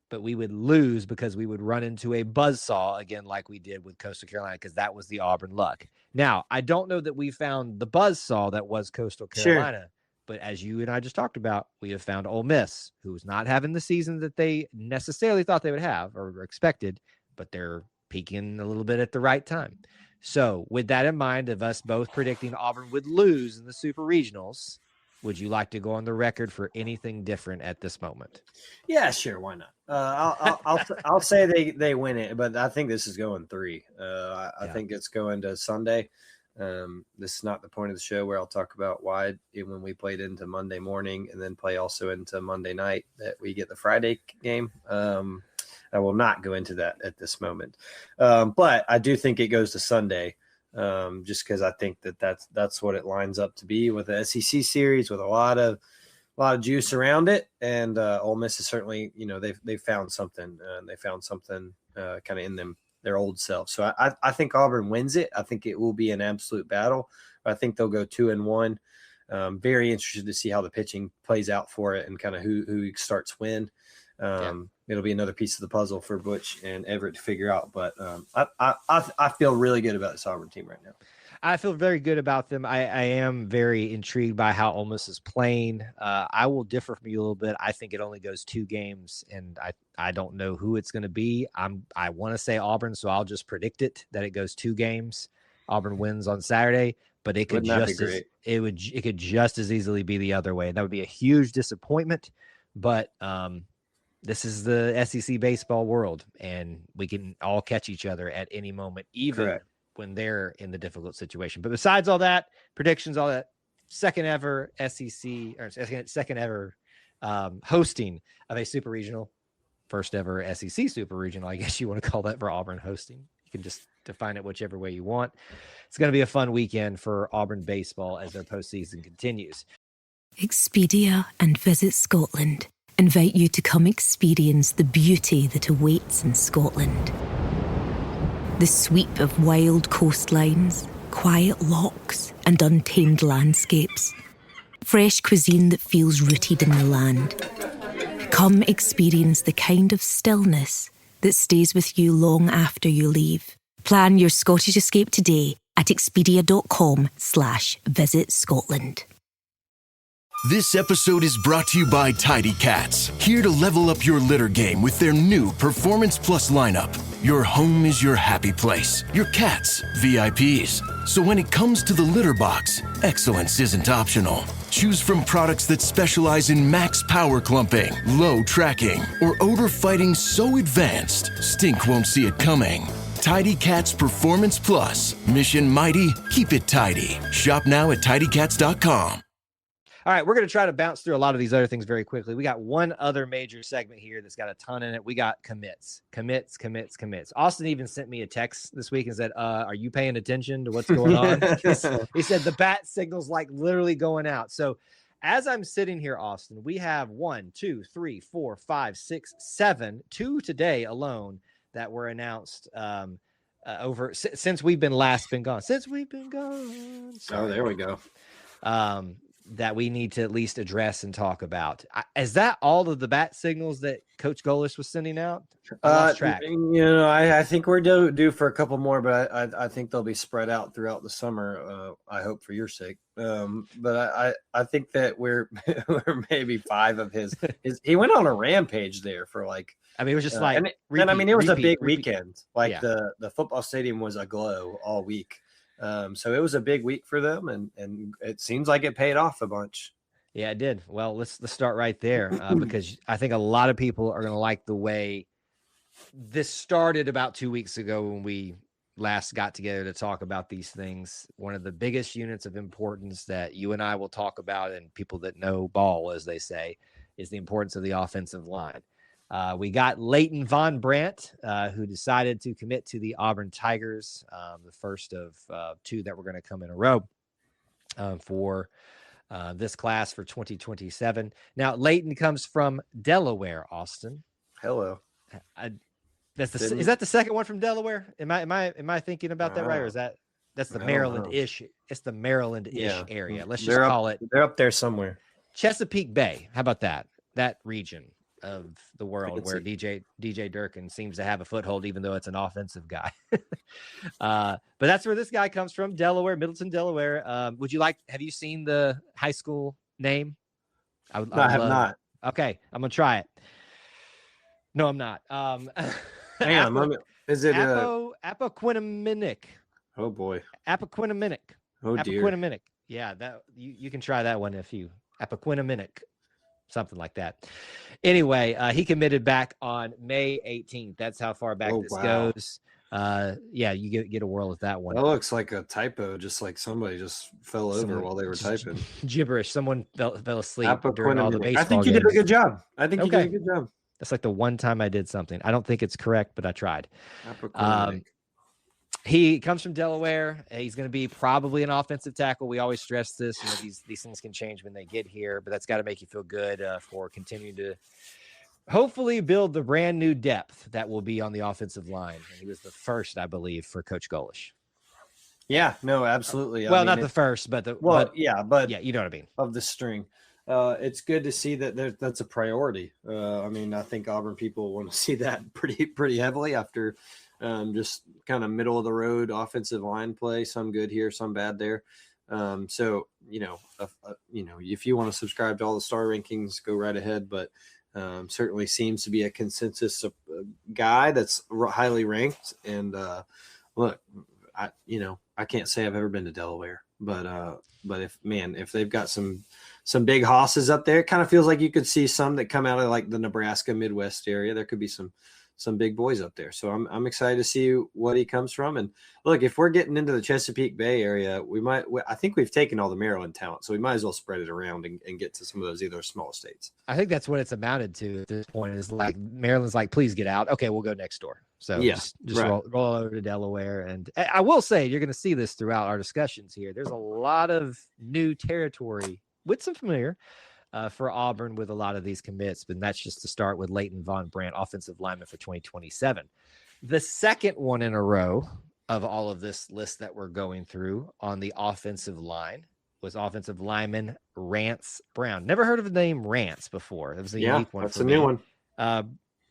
Speaker 3: but we would lose because we would run into a buzzsaw again, like we did with Coastal Carolina, because that was the Auburn luck. Now, I don't know that we found the buzzsaw that was Coastal Carolina. Sure. But as you and I just talked about, we have found Ole Miss, who's not having the season that they necessarily thought they would have or expected, but they're peaking a little bit at the right time. So with that in mind, of us both predicting Auburn would lose in the super regionals, would you like to go on the record for anything different at this moment?
Speaker 4: Yeah, sure. Why not? I'll say they win it, but I think this is going 3. I think it's going to Sunday. This is not the point of the show where I'll talk about why when we played into Monday morning and then play also into Monday night that we get the Friday game. I will not go into that at this moment. But I do think it goes to Sunday, just because I think that's what it lines up to be with the SEC series with a lot of juice around it. And Ole Miss is certainly, they've found something. They found something kind of in them, their old self. So I think Auburn wins it. I think it will be an absolute battle. I think they'll go 2-1. Very interested to see how the pitching plays out for it and kind of who starts when. It'll be another piece of the puzzle for Butch and Everett to figure out. But I feel really good about this Auburn team right now.
Speaker 3: I feel very good about them. I am very intrigued by how Ole Miss is playing. I will differ from you a little bit. I think it only goes 2 games, and I don't know who it's going to be. I want to say Auburn, so I'll just predict it that it goes 2 games. Auburn wins on Saturday, but it could it could just as easily be the other way. That would be a huge disappointment. But this is the SEC baseball world, and we can all catch each other at any moment, even when they're in the difficult situation. But besides all that, predictions, all that, second ever SEC or second ever hosting of a super regional, first ever SEC super regional, I guess you want to call that, for Auburn hosting. You can just define it whichever way you want. It's going to be a fun weekend for Auburn baseball as their postseason continues.
Speaker 10: Expedia and Visit Scotland invite you to come experience the beauty that awaits in Scotland. The sweep of wild coastlines, quiet lochs, and untamed landscapes. Fresh cuisine that feels rooted in the land. Come experience the kind of stillness that stays with you long after you leave. Plan your Scottish escape today at expedia.com/Visit Scotland.
Speaker 11: This episode is brought to you by Tidy Cats, here to level up your litter game with their new Performance Plus lineup. Your home is your happy place, your cats, VIPs. So when it comes to the litter box, excellence isn't optional. Choose from products that specialize in max power clumping, low tracking, or odor fighting so advanced, stink won't see it coming. Tidy Cats Performance Plus. Mission mighty, keep it tidy. Shop now at tidycats.com.
Speaker 3: All right, we're going to try to bounce through a lot of these other things very quickly. We got one other major segment here that's got a ton in it. We got commits. Austin even sent me a text this week and said, are you paying attention to what's going on? He said the bat signal's like literally going out. So as I'm sitting here, Austin, we have 1, 2, 3, 4, 5, 6, 7, 2 today alone that were announced since we've been gone. Sorry.
Speaker 4: Oh, there we go.
Speaker 3: That we need to at least address and talk about. Is that all of the bat signals that Coach Golis was sending out? I lost track.
Speaker 4: I think we're due for a couple more, but I think they'll be spread out throughout the summer. I hope for your sake. But I think that we're maybe 5 of his. He went on a rampage there for like.
Speaker 3: I mean, it was just like,
Speaker 4: it was a big weekend. Like the football stadium was aglow all week. So it was a big week for them, and it seems like it paid off a bunch.
Speaker 3: Yeah, it did. Well, let's start right there because I think a lot of people are going to like the way this started about 2 weeks ago when we last got together to talk about these things. One of the biggest units of importance that you and I will talk about, and people that know ball, as they say, is the importance of the offensive line. We got Leighton Von Brandt, who decided to commit to the Auburn Tigers, the first of 2 that were going to come in a row for this class for 2027. Now, Leighton comes from Delaware, Austin.
Speaker 4: Hello.
Speaker 3: Is that the second one from Delaware? Am I thinking about that right, or is that's the Maryland-ish? It's the Maryland-ish area. Let's just call it.
Speaker 4: They're up there somewhere.
Speaker 3: Chesapeake Bay. How about that? That region of the world where DJ Durkin seems to have a foothold, even though it's an offensive guy. But that's where this guy comes from, Delaware, Middleton, Delaware. Have you seen the high school name? I have
Speaker 4: not.
Speaker 3: Okay, I'm gonna try it. No, I'm not.
Speaker 4: Damn, is it
Speaker 3: Appoquiniminic?
Speaker 4: Oh boy,
Speaker 3: Appoquiniminic.
Speaker 4: Oh dear.
Speaker 3: Appoquiniminic. Yeah, that you can try that one if you Appoquiniminic, something like that. Anyway, he committed back on May 18th. That's how far back this goes. Yeah, you get a whirl with that one.
Speaker 4: That looks like a typo, just like somebody just fell over while they were typing.
Speaker 3: Gibberish. Someone fell asleep during all the baseball
Speaker 4: I think you did a good job. You did a good job.
Speaker 3: That's like the one time I did something. I don't think it's correct, but I tried. He comes from Delaware. He's going to be probably an offensive tackle. We always stress this. These things can change when they get here, but that's got to make you feel good for continuing to hopefully build the brand new depth that will be on the offensive line. And he was the first, I believe, for Coach Golish.
Speaker 4: Yeah, no, absolutely.
Speaker 3: Well, not the first, but you know what I mean.
Speaker 4: Of the string. It's good to see that that's a priority. I think Auburn people want to see that pretty heavily after just kind of middle of the road offensive line play. Some good here, some bad there. So if you want to subscribe to all the star rankings, go right ahead. But certainly seems to be a consensus guy that's highly ranked. And look, I can't say I've ever been to Delaware, but if they've got some big hosses up there, it kind of feels like you could see some that come out of like the Nebraska Midwest area. There could be some big boys up there. So I'm excited to see what he comes from. And look, if we're getting into the Chesapeake Bay area, I think we've taken all the Maryland talent, so we might as well spread it around and get to some of those either small states.
Speaker 3: I think that's what it's amounted to at this point, is like Maryland's like, please get out. Okay, we'll go next door. So just right. roll over to Delaware. And I will say, you're going to see this throughout our discussions here. There's a lot of new territory with some familiar for Auburn with a lot of these commits, but that's just to start with Leighton Von Brandt, offensive lineman for 2027. The second one in a row of all of this list that we're going through on the offensive line was offensive lineman Rance Brown. Never heard of the name Rance before. It was a unique one.
Speaker 4: That's a new one.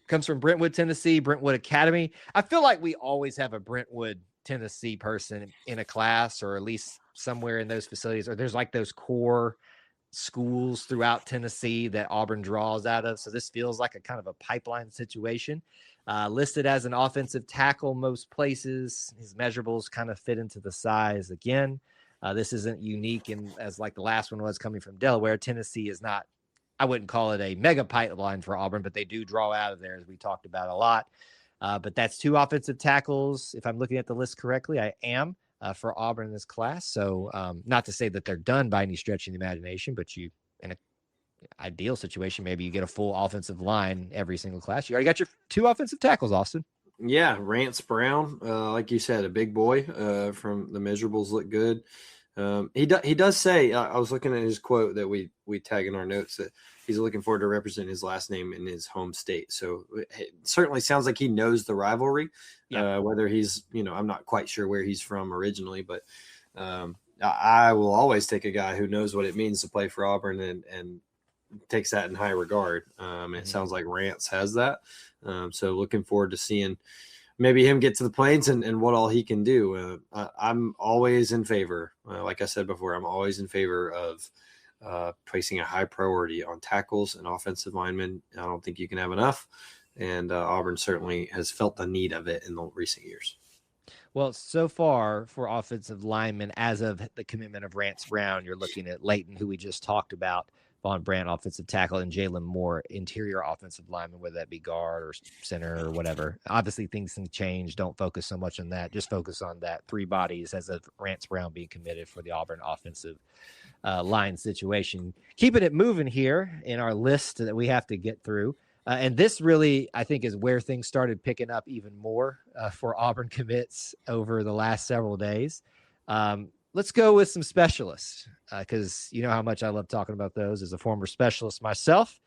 Speaker 3: Comes from Brentwood, Tennessee, Brentwood Academy. I feel like we always have a Brentwood, Tennessee person in a class, or at least somewhere in those facilities, or there's like those core schools throughout Tennessee that Auburn draws out of. So this feels like a kind of a pipeline situation. Listed as an offensive tackle most places. His measurables kind of fit into the size again. This isn't unique as like the last one was coming from Delaware. Tennessee is not, I wouldn't call it a mega pipeline for Auburn, but they do draw out of there, as we talked about a lot. But that's two offensive tackles. If I'm looking at the list correctly, I am. For Auburn in this class. So not to say that they're done by any stretch of the imagination, but you, in an ideal situation, maybe you get a full offensive line every single class. You already got your two offensive tackles, Austin.
Speaker 4: Yeah, Rance Brown, like you said, a big boy. From the measurables look good. He does say, I was looking at his quote that we tag in our notes, that he's looking forward to representing his last name in his home state. So it certainly sounds like he knows the rivalry. Whether he's, I'm not quite sure where he's from originally, but I will always take a guy who knows what it means to play for Auburn and takes that in high regard. It sounds like Rance has that. So looking forward to seeing maybe him get to the Plains and what all he can do. I'm always in favor. Like I said before, I'm always in favor of placing a high priority on tackles and offensive linemen. I don't think you can have enough. And Auburn certainly has felt the need of it in the recent years.
Speaker 3: Well, so far for offensive linemen, as of the commitment of Rance Brown, you're looking at Leighton, who we just talked about, Von Brandt, offensive tackle, and Jalen Moore, interior offensive lineman, whether that be guard or center or whatever. Obviously, things can change. Don't focus so much on that. Just focus on that three bodies as of Rance Brown being committed for the Auburn offensive line situation. Keeping it moving here in our list that we have to get through. And this really, I think, is where things started picking up even more for Auburn commits over the last several days. Let's go with some specialists because you know how much I love talking about those as a former specialist myself.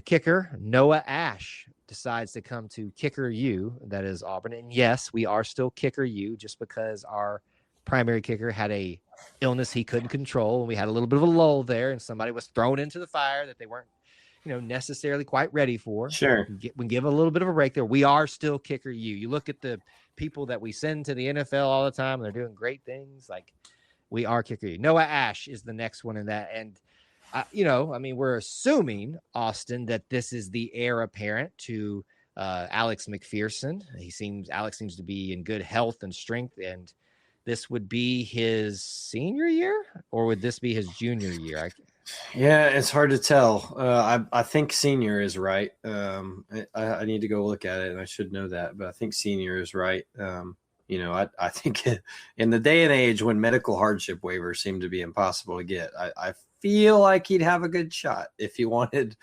Speaker 3: Kicker Noah Ash decides to come to Kicker U, that is Auburn. And yes, we are still Kicker U just because our primary kicker had a illness he couldn't control. And we had a little bit of a lull there, and somebody was thrown into the fire that they weren't, necessarily quite ready for.
Speaker 4: Sure.
Speaker 3: We give a little bit of a break there. We are still Kicker U. You look at the people that we send to the NFL all the time, and they're doing great things. Like, we are Kicker U. Noah Ash is the next one in that. And, we're assuming, Austin, that this is the heir apparent to Alex McPherson. Alex seems to be in good health and strength, and this would be his senior year, or would this be his junior year?
Speaker 4: Yeah, it's hard to tell. I think senior is right. I need to go look at it, and I should know that, but I think senior is right. I think in the day and age when medical hardship waivers seem to be impossible to get, I feel like he'd have a good shot if he wanted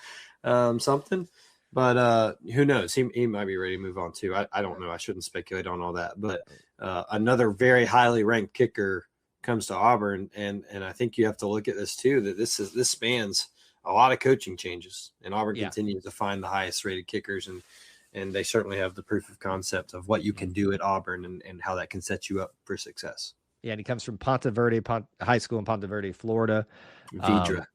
Speaker 4: something. But who knows? He might be ready to move on too. I don't know. I shouldn't speculate on all that. But another very highly ranked kicker comes to Auburn, and I think you have to look at this too, that this spans a lot of coaching changes, and Auburn continues to find the highest rated kickers, and they certainly have the proof of concept of what you can do at Auburn and how that can set you up for success.
Speaker 3: Yeah, and he comes from Ponte Verde High School in Ponte Verde, Florida.
Speaker 4: Vedra.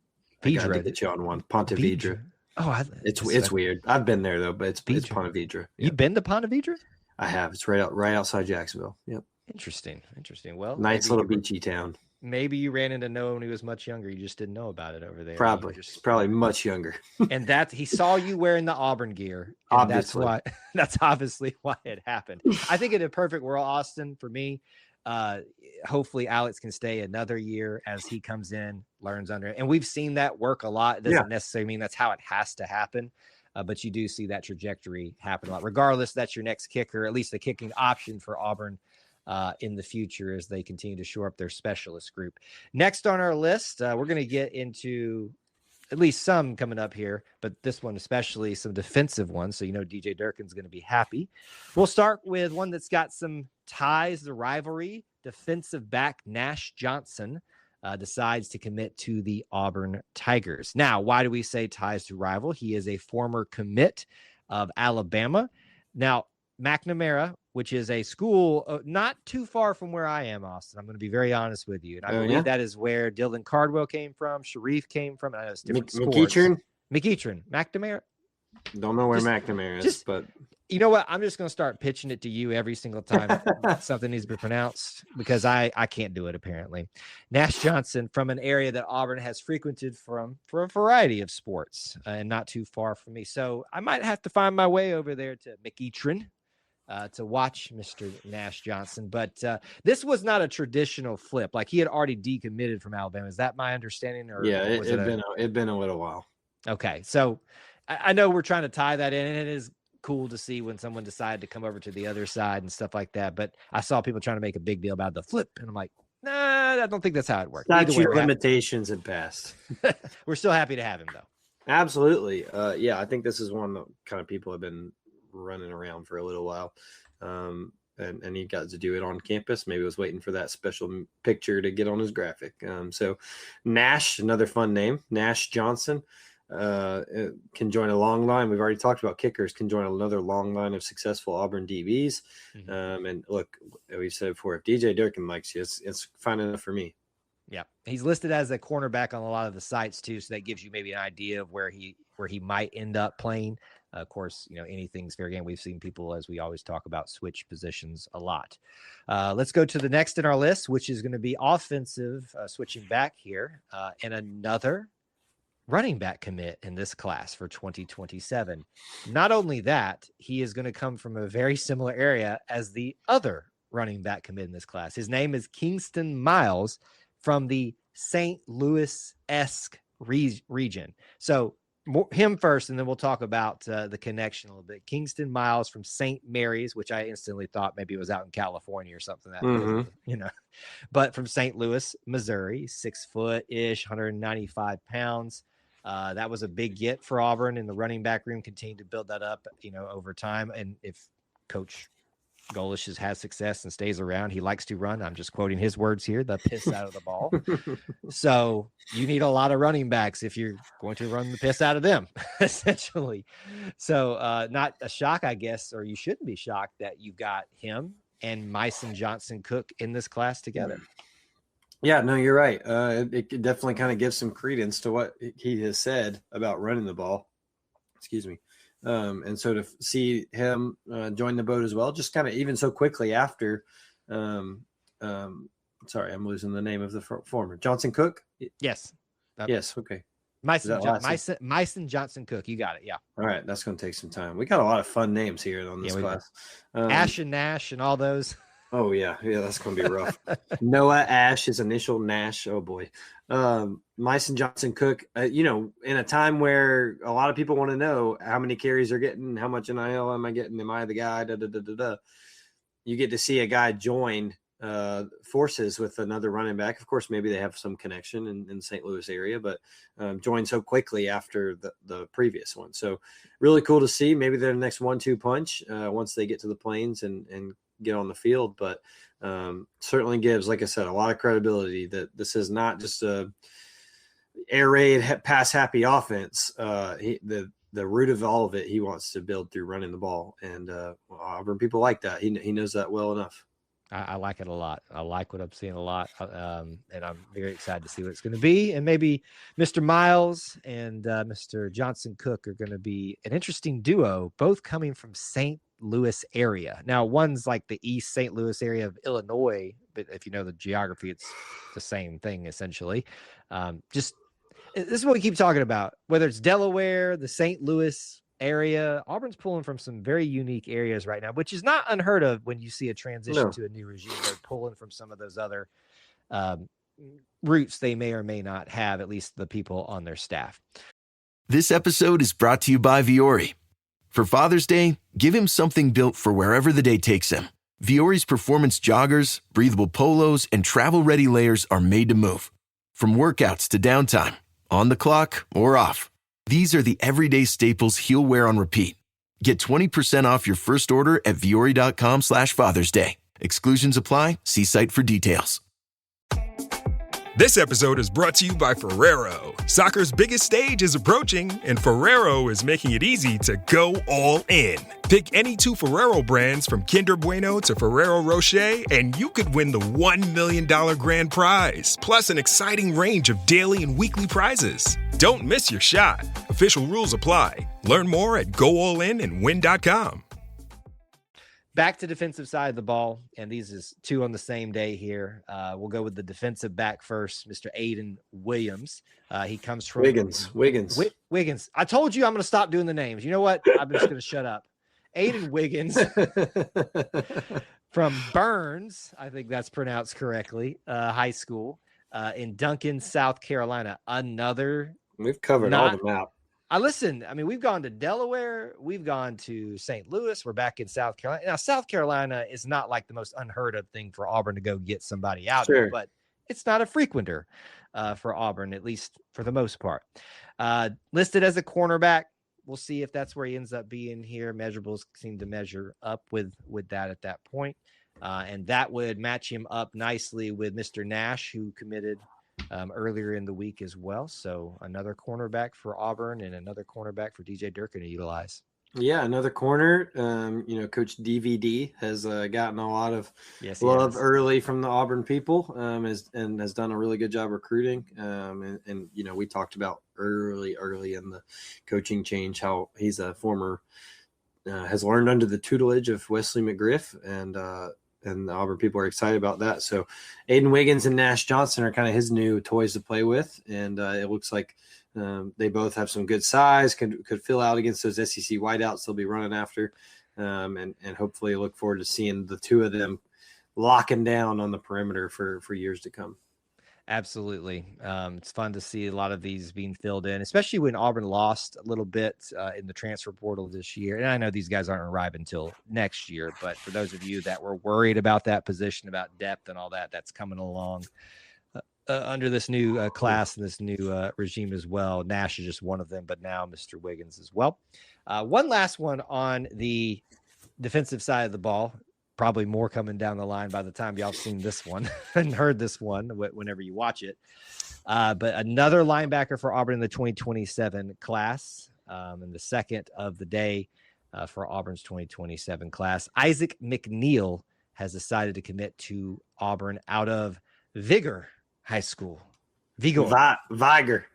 Speaker 4: I got to get you on one. Ponte Vedra.
Speaker 3: Oh,
Speaker 4: it's weird. I've been there though, but it's Ponte Vedra. Yep.
Speaker 3: You've been to Ponte Vedra?
Speaker 4: I have. It's right outside Jacksonville. Yep.
Speaker 3: Interesting. Well,
Speaker 4: nice little beachy town.
Speaker 3: Maybe you ran into Noah when he was much younger. You just didn't know about it over there.
Speaker 4: Probably much younger.
Speaker 3: And he saw you wearing the Auburn gear.
Speaker 4: Obviously.
Speaker 3: That's obviously why it happened. I think in a perfect world, Austin, for me, hopefully Alex can stay another year as he comes in, learns under it. And we've seen that work a lot. It doesn't necessarily mean that's how it has to happen. But you do see that trajectory happen a lot. Regardless, that's your next kicker, at least the kicking option for Auburn in the future as they continue to shore up their specialist group. Next on our list, we're going to get into at least some coming up here, but this one especially some defensive ones. So, DJ Durkin's going to be happy. We'll start with one that's got some ties, the rivalry. Defensive back Nash Johnson decides to commit to the Auburn Tigers. Now, why do we say ties to rival? He is a former commit of Alabama. Now, McNamara, which is a school not too far from where I am, Austin. I'm going to be very honest with you. And I believe that is where Dylan Cardwell came from, Sharif came from. I know it's different sports. McEachern. McNamara.
Speaker 4: Don't know where McNamara is, but
Speaker 3: you know what? I'm just going to start pitching it to you every single time something needs to be pronounced because I can't do it, apparently. Nash Johnson from an area that Auburn has frequented for a variety of sports and not too far from me. So I might have to find my way over there to McEachern to watch Mr. Nash Johnson. But this was not a traditional flip. Like, he had already decommitted from Alabama. Is that my understanding? Or
Speaker 4: it'd been a little while.
Speaker 3: Okay. So I know we're trying to tie that in, and it is cool to see when someone decided to come over to the other side and stuff like that. But I saw people trying to make a big deal about the flip, and I'm like, nah, I don't think that's how it works.
Speaker 4: Statute limitations had passed.
Speaker 3: We're still happy to have him, though.
Speaker 4: Absolutely. I think this is one that kind of people have been running around for a little while. And he got to do it on campus. Maybe was waiting for that special picture to get on his graphic. So Nash, another fun name, Nash Johnson, can join a long line. We've already talked about kickers, can join another long line of successful Auburn DBs. And look, we said before, if DJ Durkin likes you, it's fine enough for me.
Speaker 3: Yeah. He's listed as a cornerback on a lot of the sites too. So that gives you maybe an idea of where he might end up playing. Of course, anything's fair game. We've seen people, as we always talk about, switch positions a lot. Let's go to the next in our list, which is going to be offensive, switching back here, and another running back commit in this class for 2027. Not only that, he is going to come from a very similar area as the other running back commit in this class. His name is Kingston Miles from the St. Louis-esque region. So him first, and then we'll talk about the connection a little bit. Kingston Miles from St. Mary's, which I instantly thought maybe it was out in California or something. But from St. Louis, Missouri, 6 foot-ish, 195 pounds. That was a big get for Auburn in the running back room. Continued to build that up, over time. And if Coach Golish has had success and stays around. He likes to run. I'm just quoting his words here, the piss out of the ball. So you need a lot of running backs if you're going to run the piss out of them, essentially. So not a shock, I guess, or you shouldn't be shocked that you've got him and Myson Johnson Cook in this class together.
Speaker 4: Yeah, no, you're right. It definitely kind of gives some credence to what he has said about running the ball. Excuse me. And so to see him join the boat as well, just kind of even so quickly after, sorry, I'm losing the name of the former Johnson Cook.
Speaker 3: Yes.
Speaker 4: Yes. Okay.
Speaker 3: Myson Johnson Cook. You got it. Yeah.
Speaker 4: All right. That's going to take some time. We got a lot of fun names here on this class.
Speaker 3: Ash and Nash and all those.
Speaker 4: Oh yeah. Yeah. That's going to be rough. Noah Ash, his initial Nash. Oh boy. Myson Johnson Cook, in a time where a lot of people want to know how many carries they're getting, how much NIL am I getting? Am I the guy? You get to see a guy join forces with another running back. Of course, maybe they have some connection in the St. Louis area, but join so quickly after the previous one. So really cool to see. Maybe they're the next 1-2 punch once they get to the Plains and get on the field, but certainly gives, like I said, a lot of credibility that this is not just a air raid pass happy offense. The root of all of it, he wants to build through running the ball, and Auburn people like that. He knows that well enough.
Speaker 3: I like it a lot. I like what I'm seeing a lot, and I'm very excited to see what it's going to be. And maybe Mr. Miles and Mr. Johnson Cook are going to be an interesting duo, both coming from St. Louis area. Now, one's like the East St. Louis area of Illinois, but if you know the geography, it's the same thing essentially. This is what we keep talking about, whether it's Delaware, the St. Louis area. Auburn's pulling from some very unique areas right now, which is not unheard of when you see a transition to a new regime. They're pulling from some of those other roots they may or may not have, at least the people on their staff.
Speaker 11: This episode is brought to you by Viore. For Father's Day, give him something built for wherever the day takes him. Viore's performance joggers, breathable polos, and travel-ready layers are made to move. From workouts to downtime, on the clock or off, these are the everyday staples he'll wear on repeat. Get 20% off your first order at Viore.com/Father's Day. Exclusions apply. See site for details.
Speaker 12: This episode is brought to you by Ferrero. Soccer's biggest stage is approaching, and Ferrero is making it easy to go all in. Pick any two Ferrero brands from Kinder Bueno to Ferrero Rocher, and you could win the $1 million grand prize, plus an exciting range of daily and weekly prizes. Don't miss your shot. Official rules apply. Learn more at goallinandwin.com.
Speaker 3: Back to defensive side of the ball, and these is two on the same day here. We'll go with the defensive back first, Mr. Aiden Williams. He comes from Wiggins. I told you I'm going to stop doing the names. You know what? I'm just going to shut up. Aiden Wiggins from Burns, I think that's pronounced correctly, high school in Duncan, South Carolina.
Speaker 4: We've covered all the map.
Speaker 3: We've gone to Delaware. We've gone to St. Louis. We're back in South Carolina. Now, South Carolina is not like the most unheard of thing for Auburn to go get somebody out of, but it's not a frequenter for Auburn, at least for the most part. Listed as a cornerback. We'll see if that's where he ends up being here. Measurables seem to measure up with that at that point. And that would match him up nicely with Mr. Nash, who committed earlier in the week as well. So another cornerback for Auburn and another cornerback for DJ Durkin to utilize.
Speaker 4: Yeah, another corner. Coach DVD has gotten a lot of love early from the Auburn people, and has done a really good job recruiting. And we talked about early in the coaching change how he's a former has learned under the tutelage of Wesley McGriff, and the Auburn people are excited about that. So Aiden Wiggins and Nash Johnson are kind of his new toys to play with, and it looks like they both have some good size, could fill out against those SEC wideouts they'll be running after, and hopefully look forward to seeing the two of them locking down on the perimeter for years to come.
Speaker 3: Absolutely. It's fun to see a lot of these being filled in, especially when Auburn lost a little bit in the transfer portal this year. And I know these guys aren't arriving until next year, but for those of you that were worried about that position, about depth and all that, that's coming along under this new class and this new regime as well. Nash is just one of them, but now Mr. Wiggins as well. One last one on the defensive side of the ball. probably more coming down the line by the time y'all seen this one and heard this one whenever you watch it. But another linebacker for Auburn in the 2027 class, and the second of the day for Auburn's 2027 class. Isaac McNeil has decided to commit to Auburn out of Vigor High School. Vigor.
Speaker 4: Viger.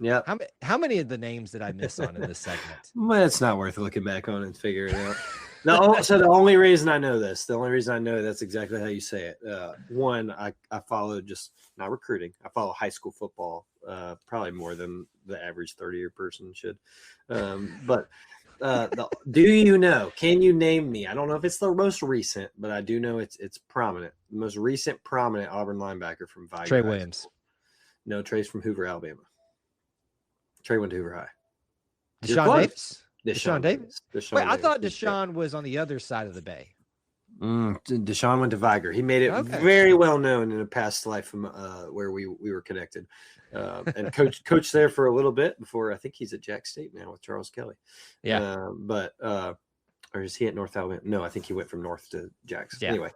Speaker 4: Yeah.
Speaker 3: How many of the names did I miss on in this segment?
Speaker 4: Well, it's not worth looking back on and figuring it out. No, so the only reason I know that's exactly how you say it. One, I follow, just not recruiting. I follow high school football, probably more than the average 30-year person should. But do you know? Can you name me? I don't know if it's the most recent, but I do know it's prominent. The most recent prominent Auburn linebacker from Viger.
Speaker 3: Trey Williams.
Speaker 4: No, Trey's from Hoover, Alabama. Trey went to Hoover High.
Speaker 3: Deshaun Davis.
Speaker 4: Deshaun
Speaker 3: Davis. Wait, I thought Deshaun was on the other side of the bay.
Speaker 4: Deshaun went to Viger. He made it very well known in a past life from where we were connected, and coached there for a little bit before. I think he's at Jack State now with Charles Kelly.
Speaker 3: Yeah,
Speaker 4: or is he at North Alabama? No, I think he went from North to Jackson. Yeah. Anyway,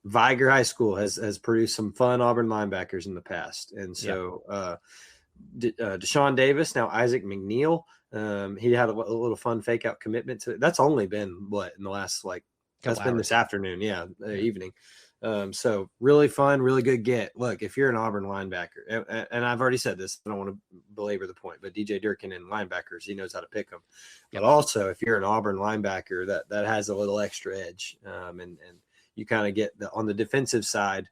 Speaker 4: Viger High School has produced some fun Auburn linebackers in the past, and so Deshaun Davis, now Isaac McNeil. He had a little fun fake out commitment to. That's only been in the last that's been this afternoon, evening. So really fun, really good get. Look, if you're an Auburn linebacker, and I've already said this, I don't want to belabor the point, but DJ Durkin and linebackers, he knows how to pick them. But also, if you're an Auburn linebacker, that has a little extra edge, and you kind of get on the defensive side.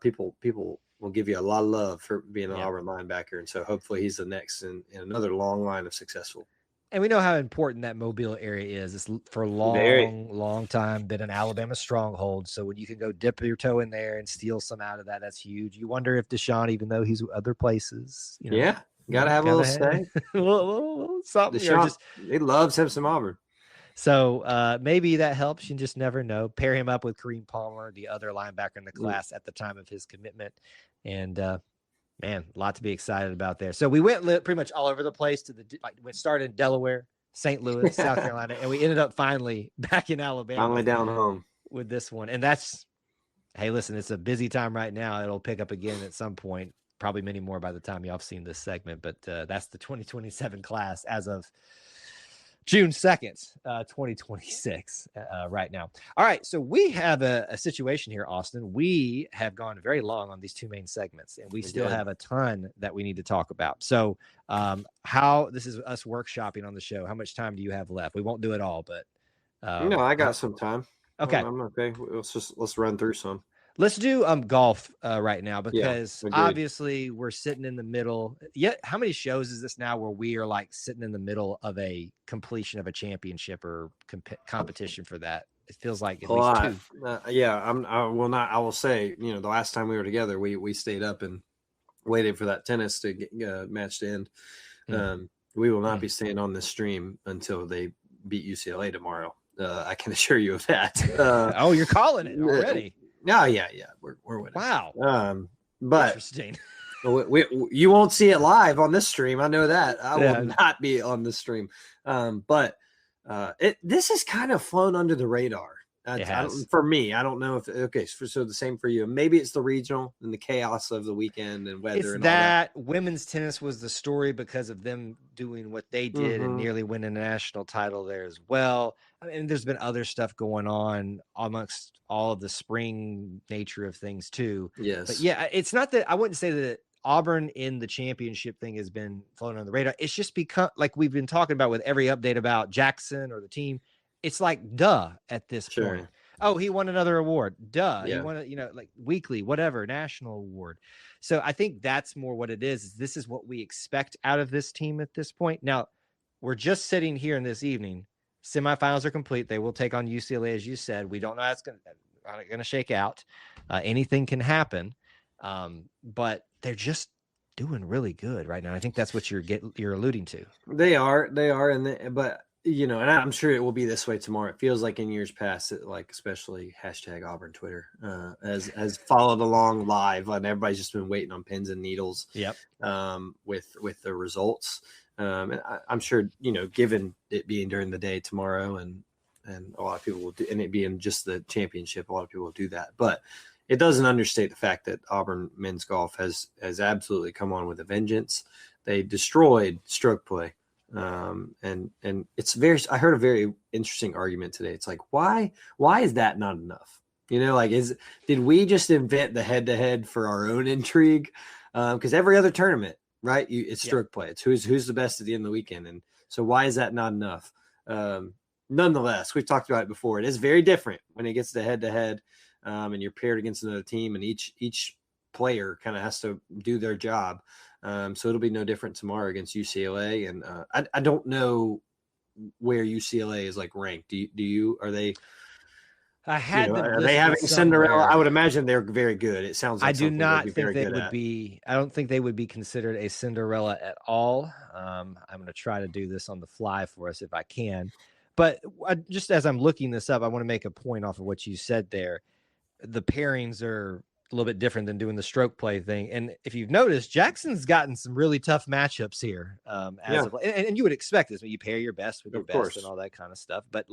Speaker 4: People will give you a lot of love for being an Auburn linebacker, and so hopefully he's the next in another long line of successful.
Speaker 3: And we know how important that Mobile area is. It's for a long time been an Alabama stronghold. So when you can go dip your toe in there and steal some out of that, that's huge. You wonder if Deshaun, even though he's other places,
Speaker 4: got to have a little say.
Speaker 3: little something.
Speaker 4: Deshaun, he loves him some Auburn.
Speaker 3: So maybe that helps. You just never know. Pair him up with Kareem Palmer, the other linebacker in the class at the time of his commitment. And man, a lot to be excited about there. So we went pretty much all over the place. We started in Delaware, St. Louis, South Carolina, and we ended up finally back in Alabama.
Speaker 4: Finally down home
Speaker 3: with this one. And that's, hey, listen, it's a busy time right now. It'll pick up again at some point, probably many more by the time y'all have seen this segment. But that's the 2027 class as of June 2nd, 2026 right now. All right, so we have a situation here, Austin. We have gone very long on these two main segments, and we still have a ton that we need to talk about. So how this is us workshopping on the show. How much time do you have left? We won't do it all, but
Speaker 4: I got some time.
Speaker 3: Okay.
Speaker 4: I'm okay. Let's run through some.
Speaker 3: Let's do golf right now, because obviously we're sitting in the middle. How many shows is this now where we are sitting in the middle of a completion of a championship or competition for that? It feels like at least two.
Speaker 4: I will say, the last time we were together, we stayed up and waited for that tennis to get match to end. We will not be staying on this stream until they beat UCLA tomorrow. I can assure you of that.
Speaker 3: You're calling it already.
Speaker 4: Yeah. We're winning.
Speaker 3: Wow.
Speaker 4: But
Speaker 3: interesting.
Speaker 4: You won't see it live on this stream. I know that. I will not be on the stream. But this has kind of flown under the radar. For me, I don't know if so the same for you. Maybe it's the regional and the chaos of the weekend and weather.
Speaker 3: It's
Speaker 4: and
Speaker 3: that
Speaker 4: all that.
Speaker 3: Women's tennis was the story because of them doing what they did and nearly winning a national title there as well. I mean, there's been other stuff going on amongst all of the spring nature of things too.
Speaker 4: Yes,
Speaker 3: but it's not that I wouldn't say that Auburn in the championship thing has been floating on the radar. It's just become like we've been talking about with every update about Jackson or the team. It's like, duh, at this point. Oh, he won another award. Duh. He won weekly, whatever, national award. So I think that's more what it is. This is what we expect out of this team at this point. Now, we're just sitting here in this evening. Semifinals are complete. They will take on UCLA, as you said. We don't know how it's going to shake out. Anything can happen. But they're just doing really good right now. I think that's what you're alluding to.
Speaker 4: They are. But and I'm sure it will be this way tomorrow. It feels like in years past, especially #Auburn Twitter has followed along live, and everybody's just been waiting on pins and needles.
Speaker 3: Yep.
Speaker 4: With the results, and I'm sure given it being during the day tomorrow, and and a lot of people will do, and it being just the championship, a lot of people will do that. But it doesn't understate the fact that Auburn men's golf has absolutely come on with a vengeance. They destroyed stroke play. And it's I heard a very interesting argument today. It's like, why is that not enough? Did we just invent the head-to-head for our own intrigue? Because every other tournament, right, it's stroke play. It's who's the best at the end of the weekend. And so why is that not enough? Nonetheless, we've talked about it before. It is very different when it gets to head-to-head, and you're paired against another team, and each player kind of has to do their job. So it'll be no different tomorrow against UCLA. And I don't know where UCLA is ranked. Do you? Are they?
Speaker 3: I had them.
Speaker 4: Are they having Cinderella? I would imagine they're very good. It sounds like
Speaker 3: I do not think they would
Speaker 4: at.
Speaker 3: be. I don't think they would be considered a Cinderella at all. I'm going to try to do this on the fly for us if I can. But just as I'm looking this up, I want to make a point off of what you said there. The pairings are a little bit different than doing the stroke play thing. And if you've noticed, Jackson's gotten some really tough matchups here. And you would expect this when you pair your best with your best and all that kind of stuff. But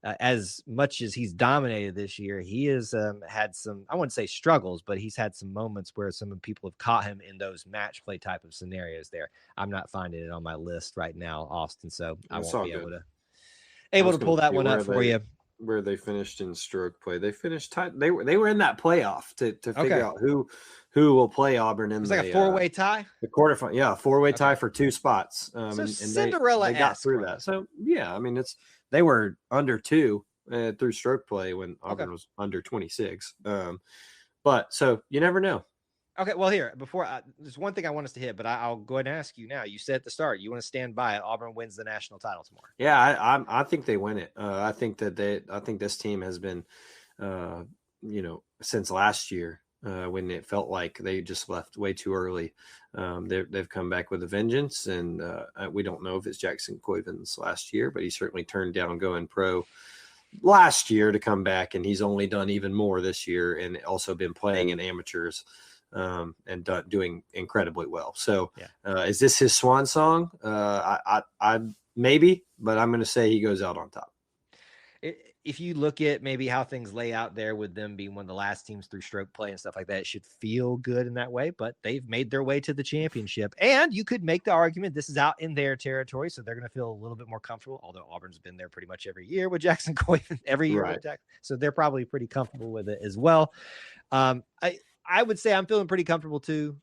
Speaker 3: as much as he's dominated this year, he has had some, I wouldn't say struggles, but he's had some moments where some people have caught him in those match play type of scenarios there. I'm not finding it on my list right now, Austin. So I won't be able to pull that one up for you.
Speaker 4: Where they finished in stroke play. They finished tight. They were in that playoff to figure out who will play Auburn in.
Speaker 3: It was like a 4-way tie.
Speaker 4: The quarterfinal, 4-way tie for 2 spots.
Speaker 3: So Cinderella
Speaker 4: they got through that. So they were under 2 through stroke play when Auburn was under 26. But so you never know.
Speaker 3: Okay, well, here, there's one thing I want us to hit, but I'll go ahead and ask you now. You said at the start you want to stand by it. Auburn wins the national title tomorrow.
Speaker 4: Yeah, I think they win it. I think this team has been, since last year when it felt like they just left way too early. They've come back with a vengeance, and we don't know if it's Jackson Coivin's last year, but he certainly turned down going pro last year to come back, and he's only done even more this year, and also been playing in amateurs. And doing incredibly well. So is this his swan song? I maybe, but I'm going to say he goes out on top.
Speaker 3: If you look at maybe how things lay out there with them being one of the last teams through stroke play and stuff like that, it should feel good in that way, but they've made their way to the championship. And you could make the argument this is out in their territory, so they're going to feel a little bit more comfortable, although Auburn's been there pretty much every year with Jackson Coivin, every year with Jackson. So they're probably pretty comfortable with it as well. I would say I'm feeling pretty comfortable too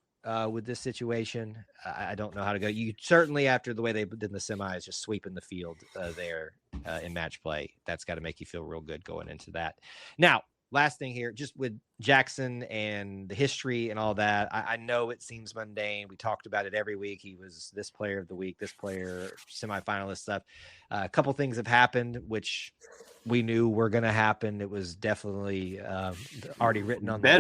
Speaker 3: with this situation. I don't know how to go. You certainly, after the way they did in the semis, just sweeping the field there in match play, that's got to make you feel real good going into that. Now, last thing here, just with Jackson and the history and all that, I know it seems mundane. We talked about it every week. He was this player of the week, this player, semifinalist stuff. A couple things have happened, which we knew were going to happen. It was definitely already written on the wall.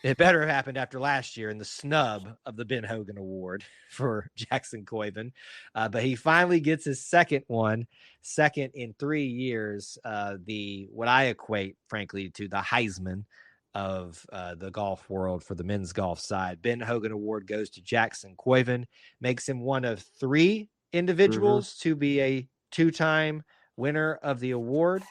Speaker 3: It better have happened after last year in the snub of the Ben Hogan Award for Jackson Coivin. But he finally gets his second in 3 years. What I equate, frankly, to the Heisman of the golf world for the men's golf side. Ben Hogan Award goes to Jackson Coivin, makes him one of 3 individuals to be a 2-time winner of the award.